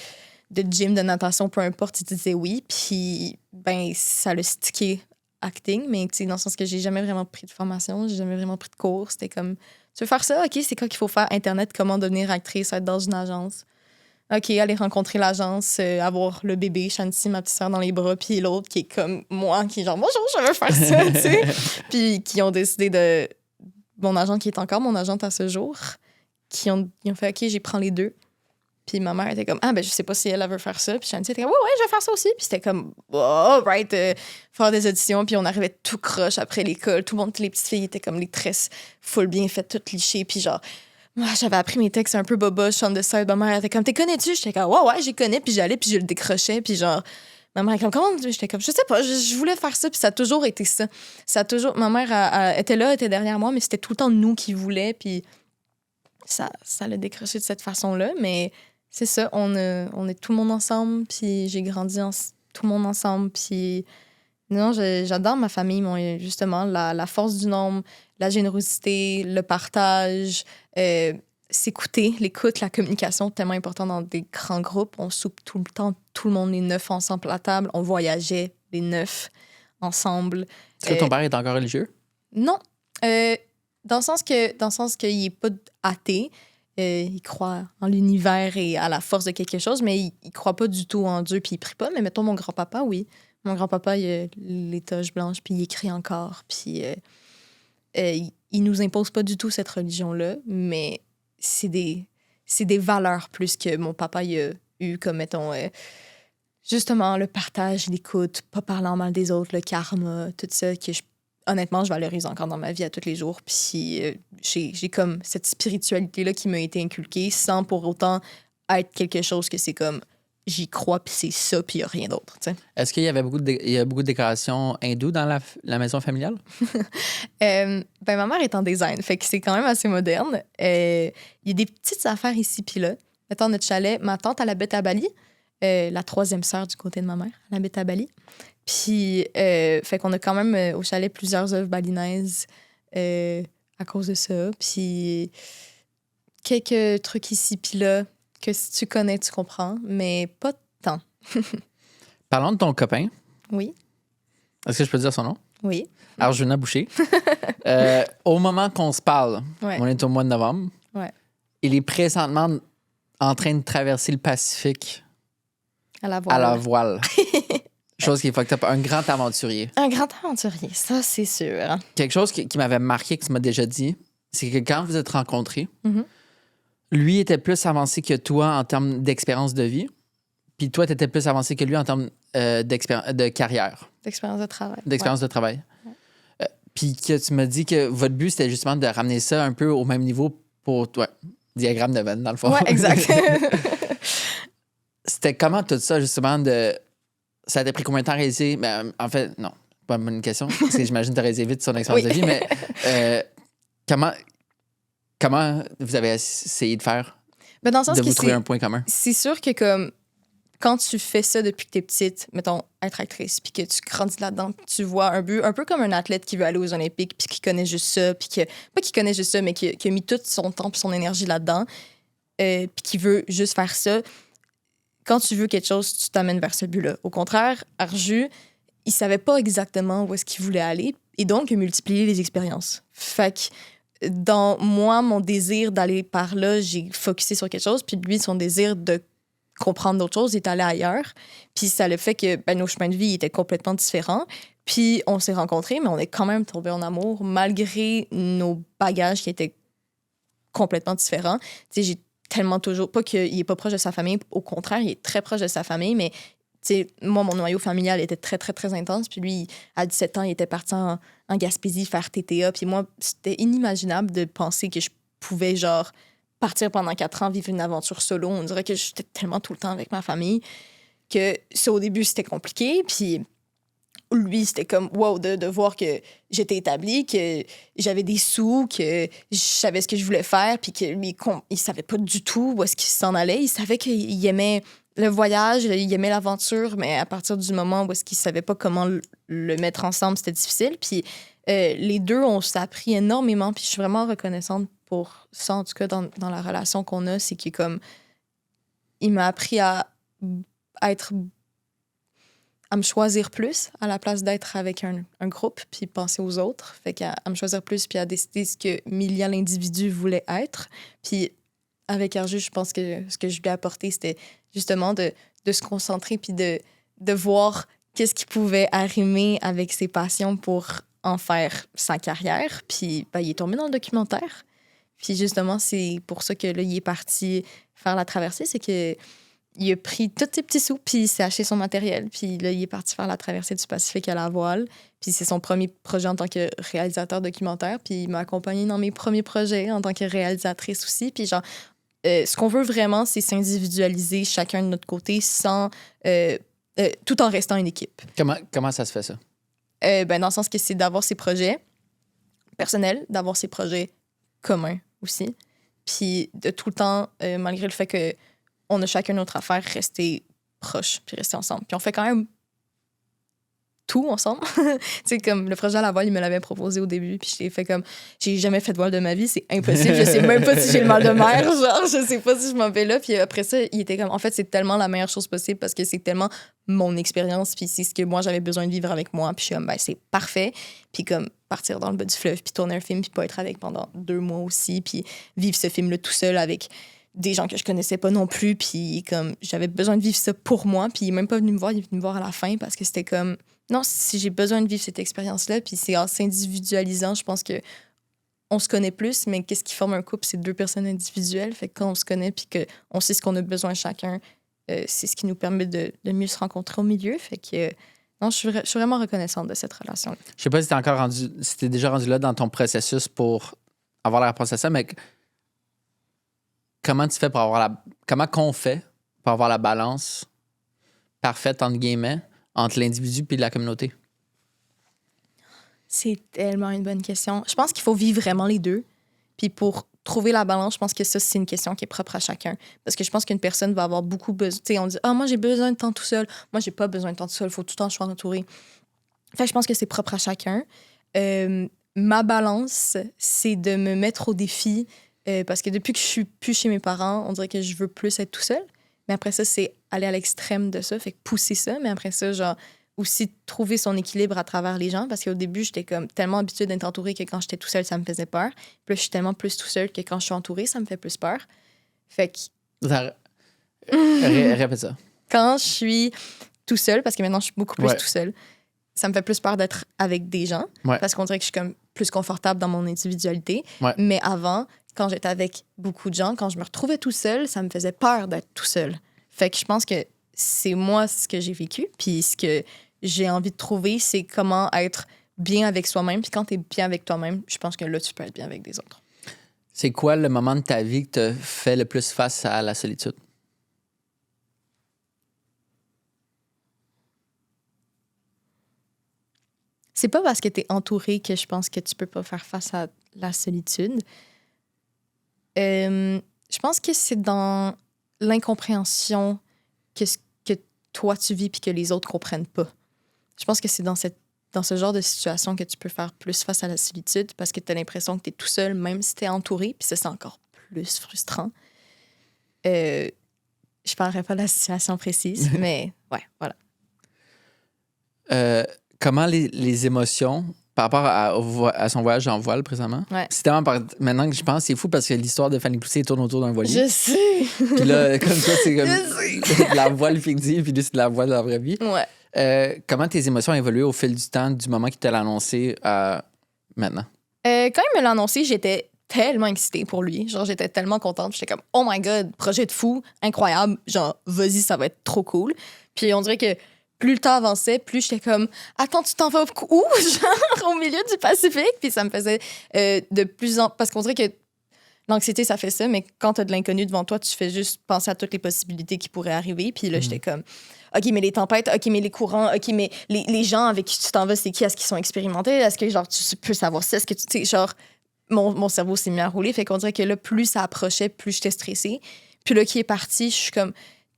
gym, de natation, peu importe, ils disaient oui. Puis, ben, ça l'a stické acting, mais tu sais, dans le sens que j'ai jamais vraiment pris de formation, j'ai jamais vraiment pris de cours. C'était comme, tu veux faire ça? OK, c'est quoi qu'il faut faire? Internet, comment devenir actrice, être dans une agence. OK, aller rencontrer l'agence, avoir le bébé, Shanti, ma petite soeur, dans les bras, puis l'autre qui est comme moi, qui est genre, bonjour, je veux faire ça, tu sais. Puis qui ont décidé de. Mon agent, qui est encore mon agente à ce jour, ils ont fait, OK, j'y prends les 2. Puis ma mère était comme, ah, ben, je sais pas si elle veut faire ça. Puis Shanti était comme, ouais, je vais faire ça aussi. Puis c'était comme, oh, right, faire des auditions. Puis on arrivait tout croche après l'école. Tout le monde, les petites filles étaient comme les tresses full bien faites, toutes lichées. Puis genre, moi, j'avais appris mes textes un peu boboche, on the side. Ma mère était comme, t'es connais-tu? J'étais comme, ouais, j'y connais. Puis j'allais, puis je le décrochais. Puis genre, ma mère était comme, comment? J'étais comme, je sais pas, je voulais faire ça. Puis ça a toujours été ça. Ma mère était là, était derrière moi, mais c'était tout le temps nous qui voulions. Puis ça l'a décroché de cette façon-là. Mais c'est ça, on est tout le monde ensemble. Puis j'ai grandi tout le monde ensemble. Puis non, j'adore ma famille, justement, la force du nombre, la générosité, le partage, s'écouter, l'écoute, la communication, tellement important dans des grands groupes. On soupe tout le temps, tout le monde, les 9 ensemble à la table. On voyageait, les 9 ensemble. Est-ce que ton père est encore religieux? Non. Dans le sens qu'il n'est pas athée. Il croit en l'univers et à la force de quelque chose, mais il croit pas du tout en Dieu, puis il prie pas. Mais mettons, mon grand-papa, oui. Mon grand-papa, il a les toges blanches, puis il écrit encore. Puis il nous impose pas du tout cette religion-là, mais c'est des valeurs plus que mon papa il a eu, comme, mettons, justement, le partage, l'écoute, pas parler en mal des autres, le karma, tout ça, que honnêtement, je valorise encore dans ma vie à tous les jours. Puis j'ai comme cette spiritualité-là qui m'a été inculquée sans pour autant être quelque chose que c'est comme j'y crois, puis c'est ça, puis il n'y a rien d'autre. T'sais. Est-ce qu'il y avait il y a beaucoup de décorations hindoues dans la maison familiale? Ben, ma mère est en design, fait que c'est quand même assez moderne. Il y a des petites affaires ici, puis là. Mettons, notre chalet, ma tante, elle habite à Bali. La troisième sœur du côté de ma mère, elle habite à Bali. Puis, fait qu'on a quand même au chalet plusieurs œuvres balinaises à cause de ça. Puis, quelques trucs ici, puis là, que si tu connais, tu comprends, mais pas tant. Parlons de ton copain. Oui. Est-ce que je peux dire son nom? Oui. Arjuna Boucher. Au moment qu'on se parle, Ouais. on est au mois de novembre. Ouais. Il est présentement en train de traverser le Pacifique À la voile. à la voile. Chose qui est fucked up. Un grand aventurier. Un grand aventurier, ça, c'est sûr. Quelque chose qui m'avait marqué, que tu m'as déjà dit, c'est que quand vous êtes rencontrés, Mhm. lui était plus avancé que toi en termes d'expérience de vie, puis toi, tu étais plus avancé que lui en termes de carrière, D'expérience de travail. d'expérience de travail. Puis que tu m'as dit que votre but, c'était justement de ramener ça un peu au même niveau pour toi. Diagramme de Venn, dans le fond. Ouais, exact. C'était comment tout ça, justement, de... Ça t'a pris combien de temps à réaliser? Ben, en fait, non, pas une bonne question, parce que j'imagine que tu as réalisé vite son expérience Oui. de vie, mais comment vous avez essayé de faire, Ben, dans le sens de que vous trouver un point commun? c'est sûr que comme quand tu fais ça depuis que t'es petite, mettons, être actrice, puis que tu grandis là-dedans, puis tu vois un but, un peu comme un athlète qui veut aller aux Olympiques, puis qui connaît juste ça, puis pas qui connaît juste ça, mais qui a mis tout son temps puis son énergie là-dedans, puis qui veut juste faire ça. Quand tu veux quelque chose, tu t'amènes vers ce but-là. Au contraire, Arju, il savait pas exactement où est-ce qu'il voulait aller, et donc il a multiplié les expériences. Fait que dans moi, mon désir d'aller par là, j'ai focusé sur quelque chose, puis lui, son désir de comprendre d'autres choses, il est allé ailleurs. Puis ça le fait que nos chemins de vie étaient complètement différents. Puis on s'est rencontrés, mais on est quand même tombés en amour malgré nos bagages qui étaient complètement différents. Tu sais, j'ai tellement toujours... Pas qu'il est pas proche de sa famille, au contraire, il est très proche de sa famille, mais tu sais, moi, mon noyau familial était très, très, très intense. Puis lui, à 17 ans, il était parti en Gaspésie faire TTA. Puis moi, c'était inimaginable de penser que je pouvais, genre, partir pendant 4 ans, vivre une aventure solo. On dirait que j'étais tellement tout le temps avec ma famille que ça, au début, c'était compliqué. Puis lui, c'était comme, wow, de voir que j'étais établie, que j'avais des sous, que je savais ce que je voulais faire, puis que lui, il savait pas du tout où est-ce qu'il s'en allait. Il savait qu'il aimait le voyage, il aimait l'aventure, mais à partir du moment où est-ce qu'il savait pas comment le mettre ensemble, c'était difficile. Puis les deux, on s'est appris énormément, puis je suis vraiment reconnaissante pour ça, en tout cas, dans la relation qu'on a, c'est qu'il comme... Il m'a appris à me choisir plus à la place d'être avec un groupe puis penser aux autres. Fait qu'à me choisir plus puis à décider ce que Milia, l'individu, voulait être. Puis avec Arju, je pense que ce que je lui ai apporté, c'était justement de se concentrer puis de voir qu'est-ce qui pouvait arrimer avec ses passions pour en faire sa carrière. Puis il est tombé dans le documentaire. Puis justement, c'est pour ça que là, il est parti faire la traversée. C'est que il a pris tous ses petits sous, puis il s'est acheté son matériel. Puis là, il est parti faire la traversée du Pacifique à la voile. Puis c'est son premier projet en tant que réalisateur documentaire. Puis il m'a accompagnée dans mes premiers projets en tant que réalisatrice aussi. Puis genre, ce qu'on veut vraiment, c'est s'individualiser chacun de notre côté sans... tout en restant une équipe. Comment ça se fait, ça? Dans le sens que c'est d'avoir ses projets personnels, d'avoir ses projets communs aussi. Puis de tout le temps, malgré le fait que on a chacun notre affaire, rester proches, puis rester ensemble. Puis on fait quand même tout ensemble. Tu sais, comme le projet à la voile, il me l'avait proposé au début, puis j'ai fait comme, j'ai jamais fait de voile de ma vie, c'est impossible, je sais même pas si j'ai le mal de mer, genre, je sais pas si je m'en vais là. Puis après ça, il était comme, en fait, c'est tellement la meilleure chose possible parce que c'est tellement mon expérience, puis c'est ce que moi, j'avais besoin de vivre avec moi, puis je suis comme, c'est parfait. Puis comme, partir dans le bas du fleuve, puis tourner un film, puis pas être avec pendant 2 mois aussi, puis vivre ce film-là tout seul avec des gens que je connaissais pas non plus. Puis comme j'avais besoin de vivre ça pour moi. Puis il est même pas venu me voir, il est venu me voir à la fin parce que c'était comme, non, si j'ai besoin de vivre cette expérience-là, puis c'est assez individualisant, je pense que on se connaît plus, mais qu'est-ce qui forme un couple? C'est deux personnes individuelles. Fait que quand on se connaît puis qu'on sait ce qu'on a besoin chacun, c'est ce qui nous permet de mieux se rencontrer au milieu. Fait que non, je suis vraiment reconnaissante de cette relation-là. Je sais pas si t'es déjà rendu là dans ton processus pour avoir la réponse à ça, mais comment tu fais pour avoir comment qu'on fait pour avoir la balance parfaite, entre guillemets, entre l'individu et la communauté? C'est tellement une bonne question. Je pense qu'il faut vivre vraiment les deux. Puis pour trouver la balance, je pense que ça, c'est une question qui est propre à chacun. Parce que je pense qu'une personne va avoir beaucoup besoin. Tu sais, on dit, moi, j'ai besoin de temps tout seul. Moi, j'ai pas besoin de temps tout seul. Il faut tout le temps que je sois entourée. Fait que je pense que c'est propre à chacun. Ma balance, c'est de me mettre au défi. Parce que depuis que je suis plus chez mes parents, on dirait que je veux plus être tout seul. Mais après ça, c'est aller à l'extrême de ça. Fait que pousser ça. Mais après ça, genre, aussi trouver son équilibre à travers les gens parce qu'au début, j'étais comme tellement habituée d'être entourée que quand j'étais tout seul, ça me faisait peur. Puis là, je suis tellement plus tout seul que quand je suis entourée, ça me fait plus peur. Fait que... Répète ça. Quand je suis tout seul, parce que maintenant, je suis beaucoup plus Ouais. tout seul, ça me fait plus peur d'être avec des gens Ouais. parce qu'on dirait que je suis comme plus confortable dans mon individualité. Ouais. Mais avant, quand j'étais avec beaucoup de gens, quand je me retrouvais tout seul, ça me faisait peur d'être tout seul. Fait que je pense que c'est moi ce que j'ai vécu, puis ce que j'ai envie de trouver, c'est comment être bien avec soi-même. Puis quand tu es bien avec toi-même, je pense que là, tu peux être bien avec des autres. C'est quoi le moment de ta vie que te fait le plus face à la solitude? C'est pas parce que tu es entouré que je pense que tu peux pas faire face à la solitude. Je pense que c'est dans l'incompréhension que toi, tu vis puis que les autres comprennent pas. Je pense que c'est dans ce genre de situation que tu peux faire plus face à la solitude parce que tu as l'impression que tu es tout seul, même si tu es entouré, puis ça, c'est encore plus frustrant. Je parlerai pas de la situation précise, mais ouais, voilà. Comment les émotions, par rapport à son voyage en voile présentement, Ouais. c'est tellement maintenant que je pense, c'est fou parce que l'histoire de Fanny Poussé tourne autour d'un voilier. Je sais! Puis là, comme ça, c'est comme Je sais! de la voile fictive, puis lui, c'est de la voile de la vraie vie. Ouais. Comment tes émotions ont évolué au fil du temps, du moment qu'il te l'a annoncé à maintenant? Quand il me l'a annoncé, j'étais tellement excitée pour lui. Genre, j'étais tellement contente. J'étais comme, oh my God, projet de fou, incroyable. Genre, vas-y, ça va être trop cool. Puis on dirait que plus le temps avançait, plus j'étais comme, attends, tu t'en vas où? Genre, au milieu du Pacifique. Puis ça me faisait de plus en... Parce qu'on dirait que l'anxiété, ça fait ça, mais quand t'as de l'inconnu devant toi, tu fais juste penser à toutes les possibilités qui pourraient arriver. Puis là, j'étais comme, OK, mais les tempêtes, OK, mais les courants, OK, mais les gens avec qui tu t'en vas, c'est qui? Est-ce qu'ils sont expérimentés? Est-ce que, genre, tu peux savoir ça? Est-ce que tu sais, genre, mon cerveau s'est mis à rouler. Fait qu'on dirait que là, plus ça approchait, plus j'étais stressée. Puis là, qui est parti, je suis comme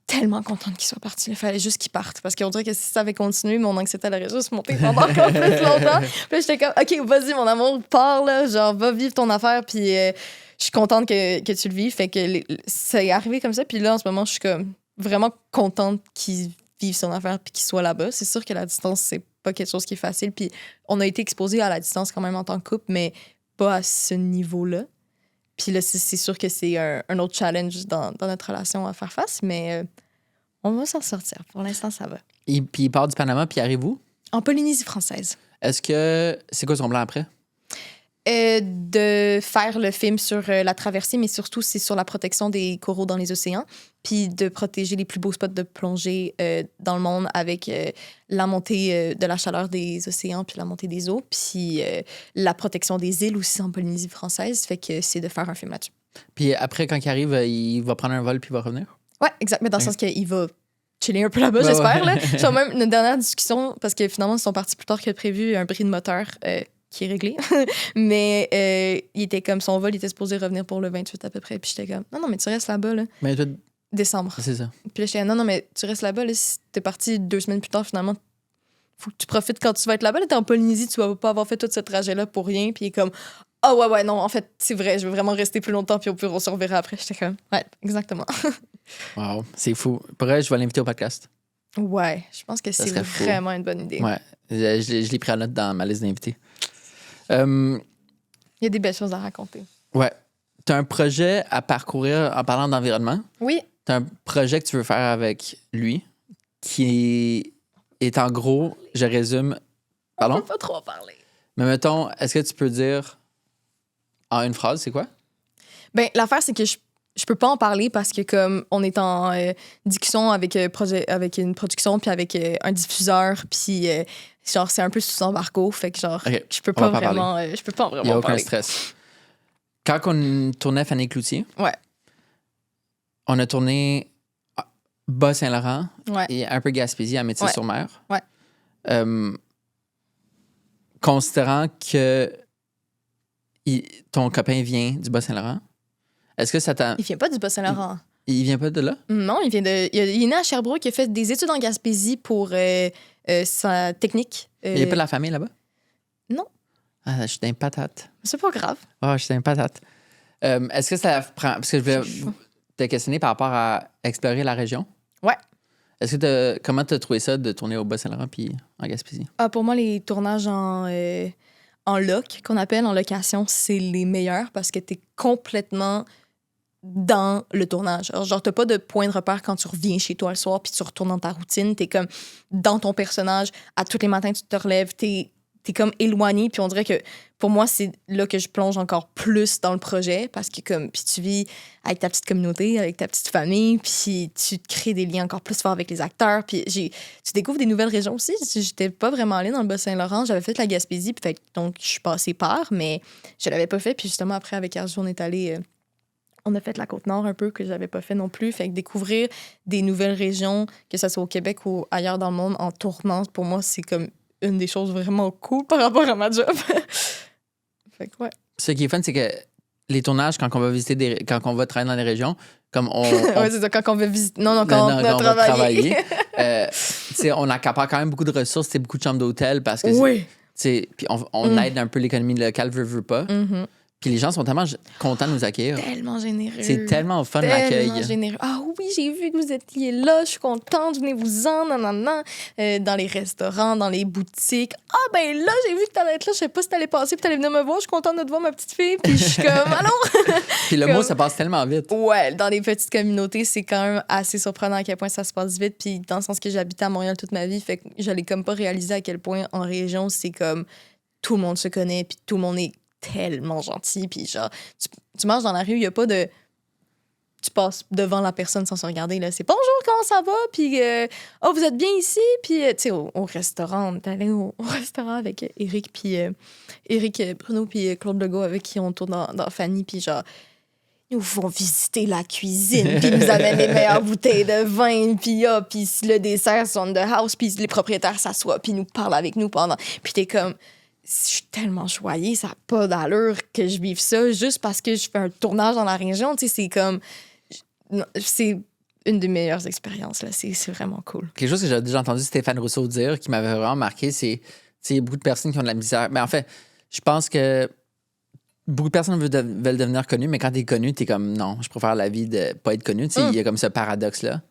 tellement contente qu'il soit parti. Il fallait juste qu'il parte. Parce qu'on dirait que si ça avait continué, mon anxiété aurait juste monté pendant encore plus longtemps. Puis là, j'étais comme, OK, vas-y, mon amour, pars, là. Genre, va vivre ton affaire. Puis je suis contente que tu le vives. Fait que ça est arrivé comme ça. Puis là, en ce moment, je suis comme vraiment contente qu'il vive son affaire puis qu'il soit là-bas. C'est sûr que la distance, c'est pas quelque chose qui est facile. Puis on a été exposés à la distance quand même en tant que couple, mais pas à ce niveau-là. Puis là, c'est sûr que c'est un autre challenge dans notre relation à faire face, mais on va s'en sortir. Pour l'instant, ça va. Puis il part du Panama, puis arrive où? En Polynésie française. Est-ce que... C'est quoi son plan après? De faire le film sur la traversée, mais surtout, c'est sur la protection des coraux dans les océans, puis de protéger les plus beaux spots de plongée dans le monde avec la montée de la chaleur des océans, puis la montée des eaux, puis la protection des îles aussi en Polynésie française. Fait que c'est de faire un film là-dessus. Puis après, quand il arrive, il va prendre un vol, puis il va revenir? Ouais, exact. Mais dans le sens qu'il va chiller un peu là-bas, j'espère. ouais. Là. Genre même une dernière discussion, parce que finalement, ils sont partis plus tard que prévu, un bris de moteur qui est réglé. Mais il était comme son vol, il était supposé revenir pour le 28 à peu près. Puis j'étais comme, non, mais tu restes là-bas, là. Mais toi, Décembre. c'est ça. Puis là, j'étais, non, mais tu restes là-bas, là. Si t'es parti 2 semaines plus tard, finalement, faut que tu profites quand tu vas être là-bas. Là, t'es en Polynésie, tu vas pas avoir fait tout ce trajet-là pour rien. Puis il est comme, ah ouais, non, en fait, c'est vrai, je veux vraiment rester plus longtemps, puis au pire, on se reverra après. J'étais comme, ouais, exactement. Wow, c'est fou. Pour elle, je vais l'inviter au podcast. Ouais, je pense que Ça c'est serait fou. vraiment une bonne idée. Ouais, je l'ai pris en note dans ma liste d'invités. Il y a des belles choses à raconter. Ouais. t'as un projet à parcourir en parlant d'environnement. Oui. T'as un projet que tu veux faire avec lui qui est en gros, je résume. Pardon? On peut pas trop en parler. Mais mettons, est-ce que tu peux dire en une phrase, c'est quoi? Ben, l'affaire, c'est que je peux pas en parler parce que comme on est en discussion avec avec une production puis avec un diffuseur puis genre c'est un peu sous embargo, fait que genre Ok, je peux on va pas pas vraiment je peux pas Il n'y a vraiment aucun parler. stress. Quand on tournait Fanny Cloutier, Ouais. on a tourné Bas-Saint-Laurent Ouais. et un peu Gaspésie à Métis-sur-Mer. Ouais. Considérant que ton copain vient du Bas-Saint-Laurent, est-ce que ça t'a... Il vient pas du Bas-Saint-Laurent. Il vient pas de là? Non, il vient de il est né à Sherbrooke, il a fait des études en Gaspésie pour sa technique. Il n'y a pas de la famille là-bas? Non. Ah, je suis d'un patate. C'est pas grave. Ah, je suis d'un patate. Est-ce que ça prend... Parce que je vais te questionner par rapport à explorer la région. Ouais. Est-ce que comment tu as trouvé ça de tourner au Bas-Saint-Laurent puis en Gaspésie? Ah, pour moi, les tournages en loc, qu'on appelle en location, c'est les meilleurs parce que t'es complètement dans le tournage. Alors, genre, t'as pas de point de repère quand tu reviens chez toi le soir puis tu retournes dans ta routine. T'es comme dans ton personnage. À tous les matins, tu te relèves. T'es comme éloigné. Puis on dirait que pour moi, c'est là que je plonge encore plus dans le projet parce que comme puis tu vis avec ta petite communauté, avec ta petite famille, puis tu te crées des liens encore plus forts avec les acteurs. Puis tu découvres des nouvelles régions aussi. J'étais pas vraiment allée dans le Bas-Saint-Laurent. J'avais fait la Gaspésie, puis donc je suis passée par, mais je l'avais pas fait. Puis justement, après, avec Arju, on est allé... on a fait la Côte-Nord un peu, que j'avais pas fait non plus. Fait que découvrir des nouvelles régions, que ce soit au Québec ou ailleurs dans le monde, en tournant, pour moi, c'est comme une des choses vraiment cool par rapport à ma job. Fait que ouais. Ce qui est fun, c'est que les tournages, quand on va visiter quand on va travailler dans les régions, comme on Ouais, c'est ça, quand on veut visiter. Non, quand on a on va travaillé. on accapare quand même beaucoup de ressources, c'est beaucoup de chambres d'hôtel parce que Oui. puis on aide un peu l'économie locale, veut pas. Mhm. Puis les gens sont tellement contents de nous accueillir. Tellement généreux. C'est tellement fun Tellement l'accueil. généreux. Ah oui, j'ai vu que vous étiez là, je suis contente, venez-vous-en, nanana. Dans les restaurants, dans les boutiques. Ah ben là, j'ai vu que t'allais être là, je sais pas si t'allais passer, puis t'allais venir me voir, je suis contente de te voir, ma petite fille. Puis je suis comme, allô? Puis le mot, ça passe tellement vite. Ouais, dans les petites communautés, c'est quand même assez surprenant à quel point ça se passe vite. Puis dans le sens que j'habitais à Montréal toute ma vie, fait que je l'ai comme pas réalisé à quel point en région, c'est comme tout le monde se connaît, puis tout le monde est tellement gentil. Puis genre, tu marches dans la rue, il y a pas de... Tu passes devant la personne sans se regarder. Là. C'est « Bonjour, comment ça va? » Puis « Oh, vous êtes bien ici? » Puis, tu sais, au restaurant, on est allé au restaurant avec Éric, puis Éric Bruno, puis Claude Legault, avec qui on tourne dans Fanny. Puis genre, ils nous font visiter la cuisine, puis ils nous amènent les meilleures bouteilles de vin, puis puis le dessert, c'est on the house, puis les propriétaires s'assoient, puis ils nous parlent avec nous pendant... Puis t'es comme... Je suis tellement choyée, ça n'a pas d'allure que je vive ça juste parce que je fais un tournage dans la région. Tu sais, c'est comme... C'est une des meilleures expériences, là. C'est vraiment cool. Quelque chose que j'ai déjà entendu Stéphane Rousseau dire qui m'avait vraiment marqué, c'est il y a beaucoup de personnes qui ont de la misère. Mais en fait, je pense que beaucoup de personnes veulent devenir connues, mais quand t'es connu, t'es comme non, je préfère la vie de pas être connu. Tu sais, il y a comme ce paradoxe-là.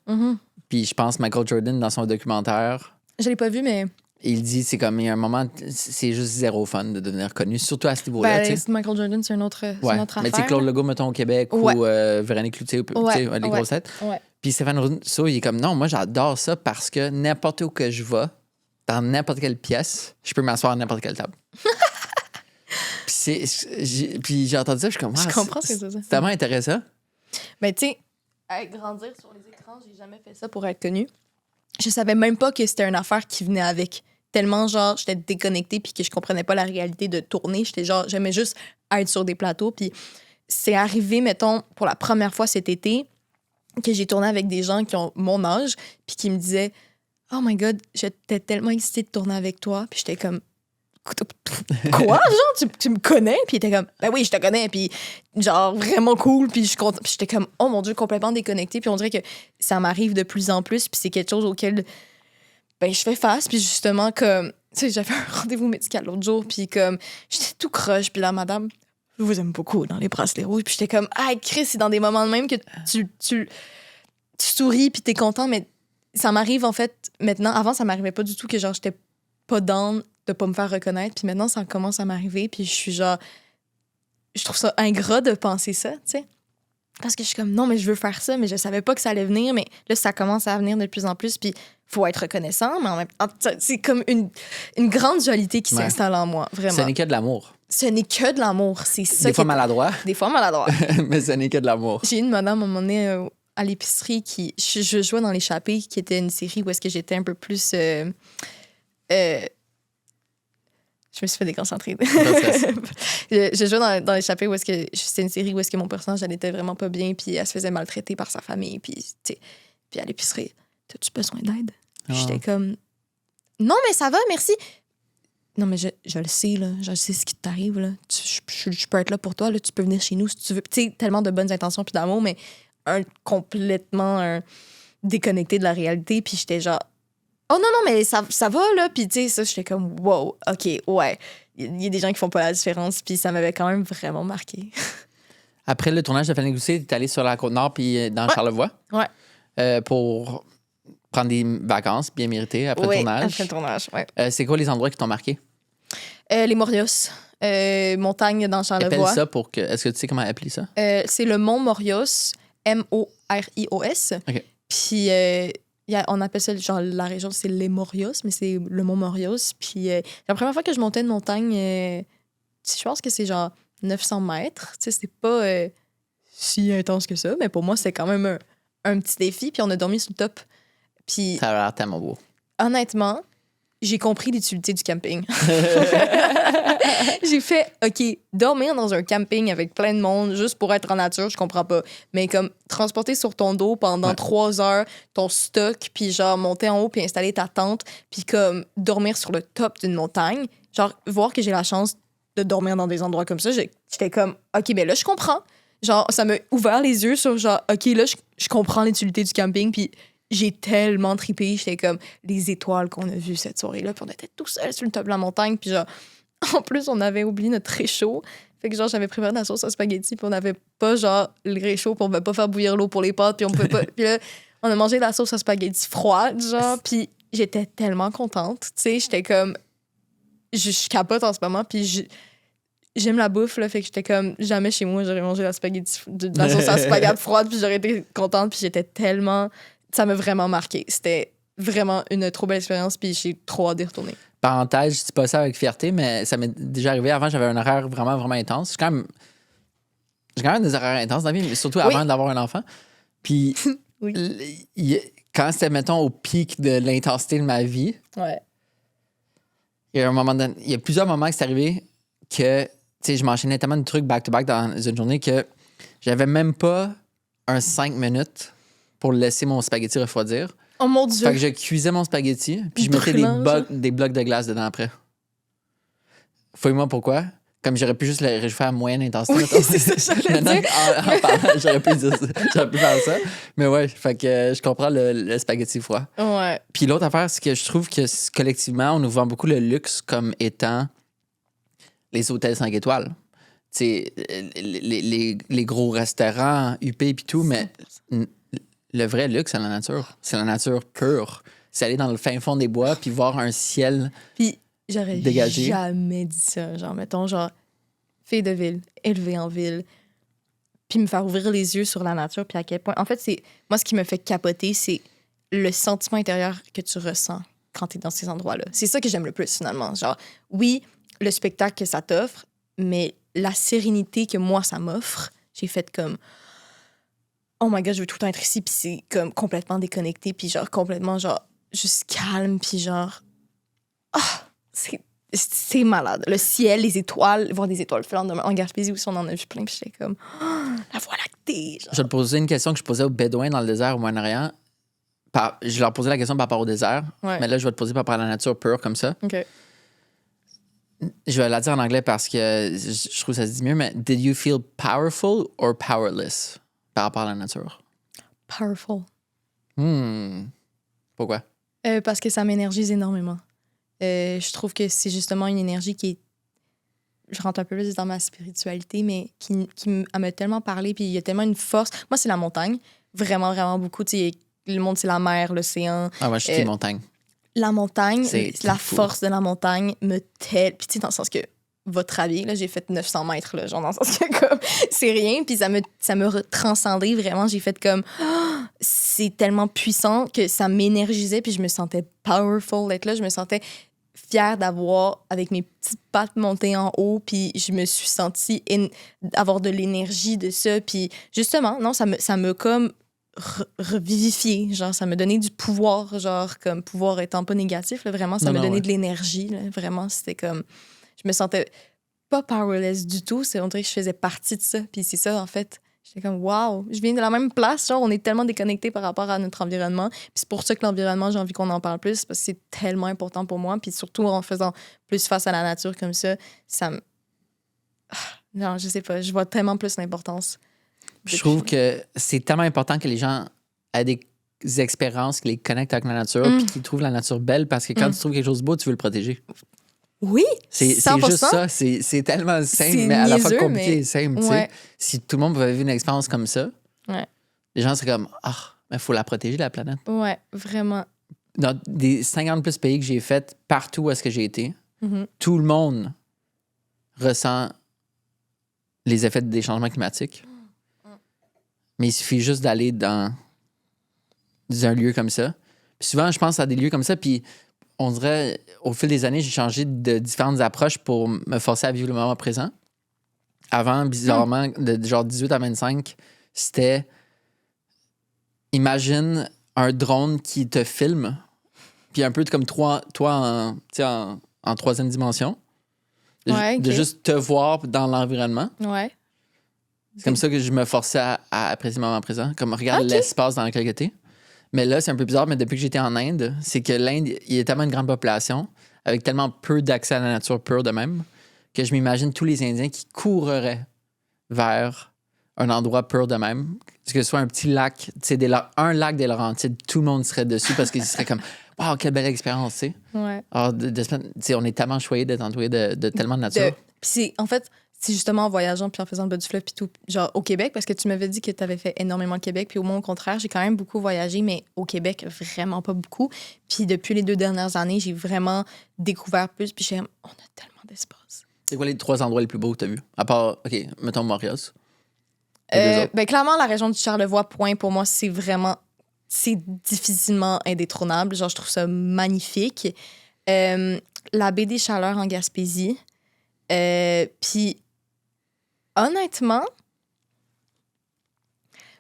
Puis je pense Michael Jordan, dans son documentaire... Je l'ai pas vu, mais... Il dit, c'est comme, il y a un moment, c'est juste zéro fun de devenir connu, surtout à ce niveau-là. Ben, Michael Jordan, c'est une autre affaire. Mais tu sais, Claude Legault, mettons, au Québec, ou Véronique Cloutier, les grosses têtes. Ouais. Puis Stéphane Rousseau, il est comme, non, moi, j'adore ça parce que n'importe où que je vais, dans n'importe quelle pièce, je peux m'asseoir à n'importe quelle table. Puis j'ai entendu ça, je suis comme, je comprends ce que c'est. C'est tellement intéressant. Mais tu sais, grandir sur les écrans, j'ai jamais fait ça pour être connu. Je savais même pas que c'était une affaire qui venait avec. Tellement, genre, j'étais déconnectée puis que je comprenais pas la réalité de tourner. J'étais genre, j'aimais juste être sur des plateaux. Puis c'est arrivé, mettons, pour la première fois cet été, que j'ai tourné avec des gens qui ont mon âge puis qui me disaient « Oh my God, j'étais tellement excitée de tourner avec toi. » Puis j'étais comme « Quoi? Genre, tu me connais? » Puis il était comme « Ben oui, je te connais. » Puis genre, vraiment cool. Puis je suis contente. Puis j'étais comme « Oh mon Dieu, complètement déconnectée. » Puis on dirait que ça m'arrive de plus en plus. Puis c'est quelque chose auquel... Ben, je fais face, puis justement, comme, tu sais, j'avais un rendez-vous médical l'autre jour, puis comme, j'étais tout croche, puis là, madame, je vous aime beaucoup dans les bracelets rouges, puis j'étais comme, ah, Chris, c'est dans des moments de même que tu souris, puis t'es content, mais ça m'arrive, en fait, maintenant. Avant, ça m'arrivait pas du tout que, genre, j'étais pas down de pas me faire reconnaître, puis maintenant, ça commence à m'arriver, puis je suis genre, je trouve ça ingrat de penser ça, tu sais. Parce que je suis comme, non, mais je veux faire ça, mais je savais pas que ça allait venir. Mais là, ça commence à venir de plus en plus. Puis, faut être reconnaissant, mais en même temps, c'est comme une grande dualité qui s'installe en moi, vraiment. Ce n'est que de l'amour. Ce n'est que de l'amour. C'est ça. Des fois maladroit. Des fois maladroit. Mais ce n'est que de l'amour. J'ai une madame, à un moment donné, à l'épicerie, je jouais dans L'échappée, qui était une série où est-ce que j'étais un peu plus... je me suis fait déconcentrer. je jouais dans L'échappée où est-ce que c'était une série où est-ce que mon personnage, elle était vraiment pas bien, puis elle se faisait maltraiter par sa famille, puis, tu sais, puis à l'épicerie, t'as-tu besoin d'aide? J'étais comme, non, mais ça va, merci. Non, mais je le sais, là. Je sais ce qui t'arrive, là. Je peux être là pour toi, là. Tu peux venir chez nous si tu veux. Tu sais, tellement de bonnes intentions puis d'amour, mais complètement déconnecté de la réalité. Puis j'étais genre, oh non, non, mais ça va, là. Puis tu sais, ça, j'étais comme, wow, OK, ouais. Il y a des gens qui font pas la différence, puis ça m'avait quand même vraiment marqué. Après le tournage de Fallait Gousser, tu es allé sur la Côte-Nord puis dans Charlevoix. Ouais. Pour prendre des vacances bien méritées après le tournage. Après le tournage, ouais. C'est quoi les endroits qui t'ont marqué? Les Morios. Montagne dans Charlevoix. Appelle ça pour que... Est-ce que tu sais comment appeler ça? C'est le Mont Morios, Morios. OK. Puis on appelle ça, genre, la région, c'est les Morios, mais c'est le Mont Morios. Puis la première fois que je montais une montagne, je pense que c'est genre 900 mètres. Tu sais, c'est pas si intense que ça, mais pour moi, c'est quand même un petit défi. Puis on a dormi sur le top. Puis, ça a l'air tellement beau. Honnêtement, j'ai compris l'utilité du camping. J'ai fait, OK, dormir dans un camping avec plein de monde juste pour être en nature, je comprends pas. Mais comme transporter sur ton dos pendant 3 heures ton stock, puis genre monter en haut puis installer ta tente, puis comme dormir sur le top d'une montagne, genre voir que j'ai la chance de dormir dans des endroits comme ça, j'étais comme, OK, ben là, je comprends. Genre, ça m'a ouvert les yeux sur genre, OK, là, je comprends l'utilité du camping, puis j'ai tellement trippé. J'étais comme les étoiles qu'on a vues cette soirée-là. Puis on était tout seuls sur le top de la montagne. Puis genre, en plus, on avait oublié notre réchaud. Fait que genre, j'avais préparé de la sauce à spaghetti. Puis on n'avait pas genre le réchaud. Puis on pouvait pas faire bouillir l'eau pour les pâtes. Puis on pouvait pas. Puis là, on a mangé de la sauce à spaghetti froide, genre. Puis j'étais tellement contente. Tu sais, j'étais comme. Je capote en ce moment. Puis j'aime la bouffe, là. Fait que j'étais comme, jamais chez moi, j'aurais mangé de la sauce à spaghetti froide. Puis j'aurais été contente. Puis j'étais tellement. Ça m'a vraiment marqué. C'était vraiment une trop belle expérience, puis j'ai trop hâte d'y retourner. Parenthèse, je dis pas ça avec fierté, mais ça m'est déjà arrivé. Avant, j'avais un horaire vraiment, vraiment intense. J'ai quand même des horaires intenses dans la vie, mais surtout avant d'avoir un enfant. Puis, quand c'était, mettons, au pic de l'intensité de ma vie, il y a plusieurs moments que c'est arrivé que, tu sais, je m'enchaînais tellement de trucs back-to-back dans une journée que j'avais même pas un 5 minutes pour laisser mon spaghetti refroidir. Oh mon Dieu! Fait que je cuisais mon spaghetti, puis je mettais des blocs de glace dedans après. Fouille-moi pourquoi. Comme j'aurais pu juste le réchauffer à moyenne intensité. Oui, c'est ça, maintenant, en parlant, j'aurais pu dire ça. J'aurais pu faire ça. Mais ouais, fait que je comprends le spaghetti froid. Ouais. Puis l'autre affaire, c'est que je trouve que collectivement, on nous vend beaucoup le luxe comme étant les hôtels 5 étoiles. Tu sais, les gros restaurants, UP et tout, mais... Le vrai luxe, c'est la nature. C'est la nature pure. C'est aller dans le fin fond des bois puis voir un ciel puis j'aurais dégagé. Jamais dit ça. Genre, mettons, genre, fille de ville, élevée en ville, puis me faire ouvrir les yeux sur la nature, puis à quel point... En fait, c'est moi, ce qui me fait capoter, c'est le sentiment intérieur que tu ressens quand tu es dans ces endroits-là. C'est ça que j'aime le plus, finalement. Genre, oui, le spectacle que ça t'offre, mais la sérénité que moi, ça m'offre, j'ai fait comme... Oh my God, je veux tout le temps être ici, puis c'est comme complètement déconnecté, puis genre complètement genre juste calme, puis genre... Ah! C'est malade. Le ciel, les étoiles, voir des étoiles filantes en Gaspésie aussi, on en a vu plein, puis j'étais comme... Oh, la Voie lactée! Genre. Je vais te poser une question que je posais aux Bédouins dans le désert au Moyen-Orient. Je leur posais la question par rapport au désert, mais là, je vais te poser par rapport à la nature pure, comme ça. OK. Je vais la dire en anglais parce que je trouve que ça se dit mieux, mais « Did you feel powerful or powerless ?» par rapport à la nature. Powerful. Pourquoi? Parce que ça m'énergise énormément. Je trouve que c'est justement une énergie qui est... Je rentre un peu plus dans ma spiritualité, mais qui m'a tellement parlé, puis il y a tellement une force. Moi, c'est la montagne. Vraiment, vraiment beaucoup. Tu sais, le monde, c'est la mer, l'océan. Ah, moi, je suis montagne. La montagne, c'est la fou. force de la montagne me tel... Puis tu sais, dans le sens que votre avis. Là, j'ai fait 900 mètres, là, genre dans le sens que comme, c'est rien. Puis ça me transcendait vraiment. J'ai fait comme, ah, c'est tellement puissant que ça m'énergisait. Puis je me sentais powerful d'être là. Je me sentais fière d'avoir, avec mes petites pattes montées en haut. Puis je me suis sentie avoir de l'énergie de ça. Puis justement, non, ça me comme revivifié, genre ça me donnait du pouvoir, genre comme pouvoir étant pas négatif, là, vraiment ça me donnait de l'énergie, là, vraiment c'était comme je me sentais pas powerless du tout, on dirait que je faisais partie de ça, puis c'est ça en fait, j'étais comme wow, je viens de la même place, genre on est tellement déconnectés par rapport à notre environnement, puis c'est pour ça que l'environnement j'ai envie qu'on en parle plus parce que c'est tellement important pour moi, puis surtout en faisant plus face à la nature comme ça me non, je sais pas, je vois tellement plus l'importance. Je trouve que c'est tellement important que les gens aient des expériences qui les connectent avec la nature puis qu'ils trouvent la nature belle parce que quand tu trouves quelque chose de beau, tu veux le protéger. Oui, c'est juste ça. C'est tellement simple, mais à la fois compliqué et simple. Ouais. Si tout le monde pouvait vivre une expérience comme ça, les gens seraient comme « Ah, mais il faut la protéger, la planète. » Ouais, vraiment. Dans des 50 plus pays que j'ai fait, partout où est-ce que j'ai été, tout le monde ressent les effets des changements climatiques. Mais il suffit juste d'aller dans un lieu comme ça. Puis souvent, je pense à des lieux comme ça, puis on dirait, au fil des années, j'ai changé de différentes approches pour me forcer à vivre le moment présent. Avant, bizarrement, de genre 18 à 25, c'était imagine un drone qui te filme, puis un peu comme toi en troisième dimension, de juste te voir dans l'environnement. Ouais. C'est comme ça que je me forçais à apprécier le moment présent. Comme regarde l'espace dans lequel tu es. Mais là, c'est un peu bizarre, mais depuis que j'étais en Inde, c'est que l'Inde, il y a tellement une grande population, avec tellement peu d'accès à la nature pure de même, que je m'imagine tous les Indiens qui courraient vers un endroit pur de même. Que ce soit un petit lac, un lac des Laurentides, tout le monde serait dessus parce qu'ils seraient comme « Wow, quelle belle expérience, tu sais! » Ouais. Alors, on est tellement choyés d'être entourés de tellement de nature. Puis en fait, c'est justement en voyageant puis en faisant le bas du fleuve puis tout, genre au Québec, parce que tu m'avais dit que tu avais fait énormément le Québec, puis au moins au contraire, j'ai quand même beaucoup voyagé, mais au Québec, vraiment pas beaucoup. Puis depuis les 2 dernières années, j'ai vraiment découvert plus, puis on a tellement d'espace. C'est quoi les 3 endroits les plus beaux que tu as vus? À part, OK, mettons Montréal. Ben, clairement, la région du Charlevoix, point, pour moi, c'est difficilement indétrônable. Genre, je trouve ça magnifique. La baie des Chaleurs en Gaspésie. Puis, honnêtement,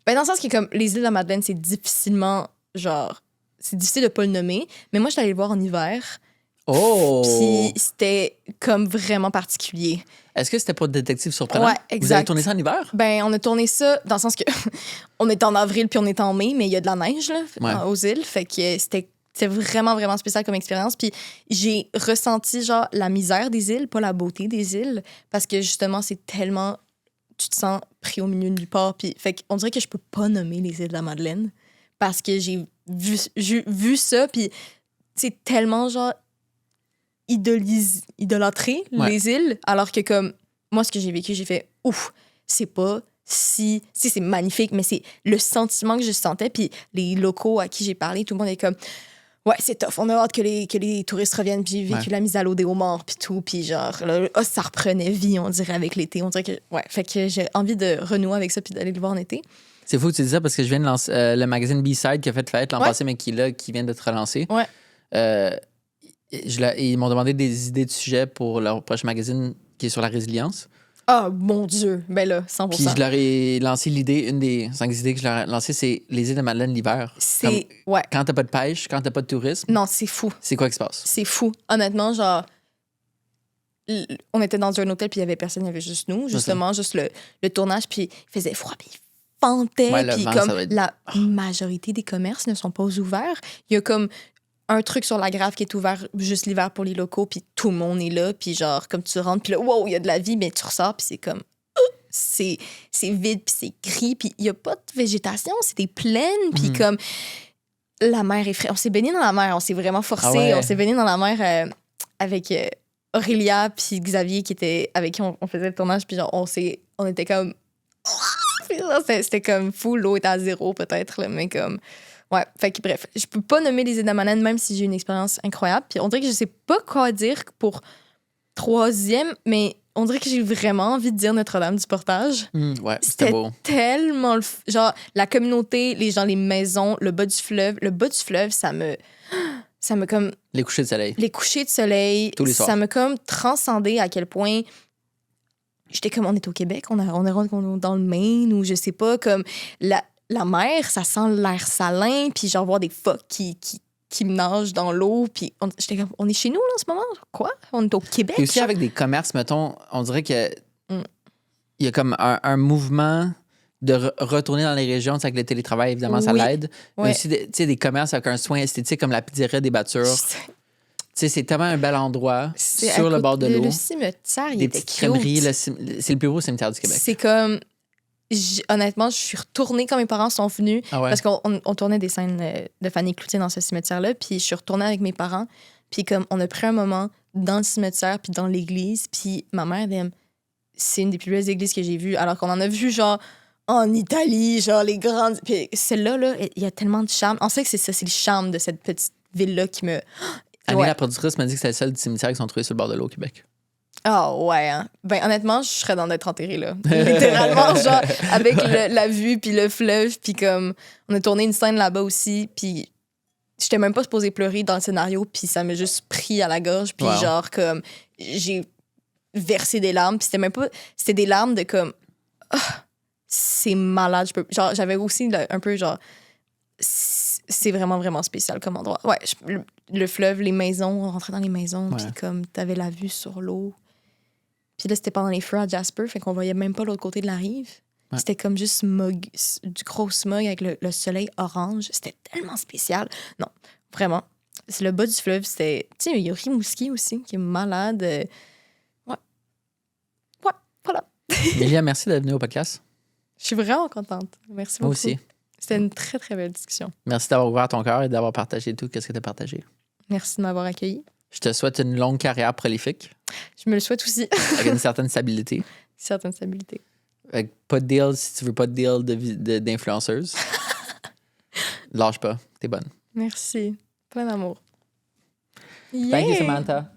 ben, dans le sens que comme les îles de la Madeleine, c'est difficile de pas le nommer. Mais moi, je suis allée le voir en hiver. Oh! Puis c'était comme vraiment particulier. Est-ce que c'était pas Détective Surprenant? Ouais, exact. Vous avez tourné ça en hiver? Ben, on a tourné ça dans le sens que on est en avril puis on est en mai, mais il y a de la neige là, aux îles. Fait que c'était vraiment, vraiment spécial comme expérience. Puis j'ai ressenti genre la misère des îles, pas la beauté des îles, parce que justement, c'est tellement... Tu te sens pris au milieu de nulle part. Puis, fait qu'on dirait que je peux pas nommer les îles de la Madeleine parce que j'ai vu ça, puis c'est tellement genre idolâtré les îles, alors que comme moi, ce que j'ai vécu, j'ai fait ouf, c'est pas si c'est magnifique, mais c'est le sentiment que je sentais. Puis les locaux à qui j'ai parlé, tout le monde est comme ouais, c'est tough. On a hâte que les touristes reviennent, puis j'ai vécu la mise à l'eau des homards, puis tout. Puis genre, là, ça reprenait vie, on dirait, avec l'été. On dirait que, ouais, fait que j'ai envie de renouer avec ça, puis d'aller le voir en été. C'est fou que tu dis ça parce que je viens de lancer le magazine B-Side qui a fait fête l'an passé, mais qui vient d'être relancé. Ouais. Ils m'ont demandé des idées de sujets pour leur prochain magazine qui est sur la résilience. Ah, mon Dieu! Ben là, 100%. Puis je leur ai lancé l'idée, une des 5 idées que je leur ai lancées, c'est les îles de Madeleine l'hiver. Ouais. Quand t'as pas de pêche, quand t'as pas de tourisme. Non, c'est fou. C'est quoi qui se passe? C'est fou. Honnêtement, genre, on était dans un hôtel, puis il y avait personne, il y avait juste nous, justement, juste le tournage, puis il faisait froid, puis il fantait, puis comme la majorité des commerces ne sont pas ouverts. Il y a comme un truc sur la Grave qui est ouvert juste l'hiver pour les locaux, puis tout le monde est là, puis genre, comme tu rentres, puis là, wow, il y a de la vie, mais tu ressors, puis c'est comme... C'est vide, puis c'est gris, puis il n'y a pas de végétation, c'est des plaines, puis comme... La mer est fraîche. On s'est baigné dans la mer, on s'est vraiment forcé. Ah ouais. On s'est baigné dans la mer avec Aurélia, puis Xavier, qui était avec qui on faisait le tournage, puis genre, on était comme... C'était comme fou, l'eau était à 0 peut-être, là, mais comme... Ouais, fait que bref, je peux pas nommer les îles de la Madeleine même si j'ai eu une expérience incroyable. Puis on dirait que je sais pas quoi dire pour troisième, mais on dirait que j'ai vraiment envie de dire Notre-Dame-du-Portage. Ouais, c'était beau. Tellement genre la communauté, les gens, les maisons, le bas du fleuve. Le bas du fleuve, ça me comme Les couchers de soleil. les couchers de soleil, Tous les soirs. ça me comme transcendé à quel point j'étais comme on est au Québec, on est dans le Maine ou je sais pas, comme la mer, ça sent l'air salin, puis genre voir des phoques qui me nagent dans l'eau, puis j'étais comme on est chez nous là en ce moment, quoi? On est au Québec. Et aussi genre. avec des commerces, mettons, on dirait que Mm. il y a comme un mouvement de retourner dans les régions. Tu sais, avec le télétravail, évidemment, ça Oui. l'aide. Mais Ouais. aussi, tu sais, des commerces avec un soin esthétique comme la pizzeria des Battures. Tu sais, c'est tellement un bel endroit C'est sur à le côté- bord de l'eau. Le cimetière, il Des était petites cute. crèmeries. C'est le plus beau cimetière du Québec. C'est comme honnêtement, je suis retournée quand mes parents sont venus Ah ouais? parce qu'on tournait des scènes de Fanny Cloutier dans ce cimetière-là, puis je suis retournée avec mes parents, puis comme on a pris un moment dans le cimetière puis dans l'église, puis ma mère elle, c'est une des plus belles églises que j'ai vues, alors qu'on en a vu genre en Italie, genre les grandes, puis celle-là là, il y a tellement de charme. On sait que c'est ça, c'est le charme de cette petite ville-là qui me Annie, ouais. la productrice, m'a dit que c'était le seul cimetière qui sont trouvés sur le bord de l'eau au Québec. Ah ouais, hein. Ben honnêtement, je serais dans d'être enterrée là. Littéralement, genre avec la vue puis le fleuve, puis comme on a tourné une scène là-bas aussi, puis j'étais même pas supposée pleurer dans le scénario, puis ça m'a juste pris à la gorge, puis Wow. genre comme j'ai versé des larmes, puis c'était des larmes de comme ah, c'est malade, genre j'avais aussi un peu genre c'est vraiment vraiment spécial comme endroit. Ouais, le fleuve, les maisons, on rentrait dans les maisons, Ouais. puis comme t'avais la vue sur l'eau. Puis là, c'était pendant les feux à Jasper, fait qu'on voyait même pas l'autre côté de la rive. Ouais. C'était comme juste smog, du gros smog avec le soleil orange. C'était tellement spécial. Non, vraiment. C'est le bas du fleuve, c'était... Tu sais, il y a Rimouski aussi, qui est malade. Ouais. Ouais, voilà. Mélia, merci d'être venue au podcast. Je suis vraiment contente. Merci beaucoup. Moi aussi. C'était une très, très belle discussion. Merci d'avoir ouvert ton cœur et d'avoir partagé tout. Qu'est-ce que tu as partagé? Merci de m'avoir accueilli. Je te souhaite une longue carrière prolifique Je me le souhaite aussi. avec une certaine stabilité. Certaines stabilités. Avec pas de deal si tu veux pas de deal d'influenceuse. Lâche pas, t'es bonne. Merci. Plein d'amour. Thank you, Yeah! Samantha.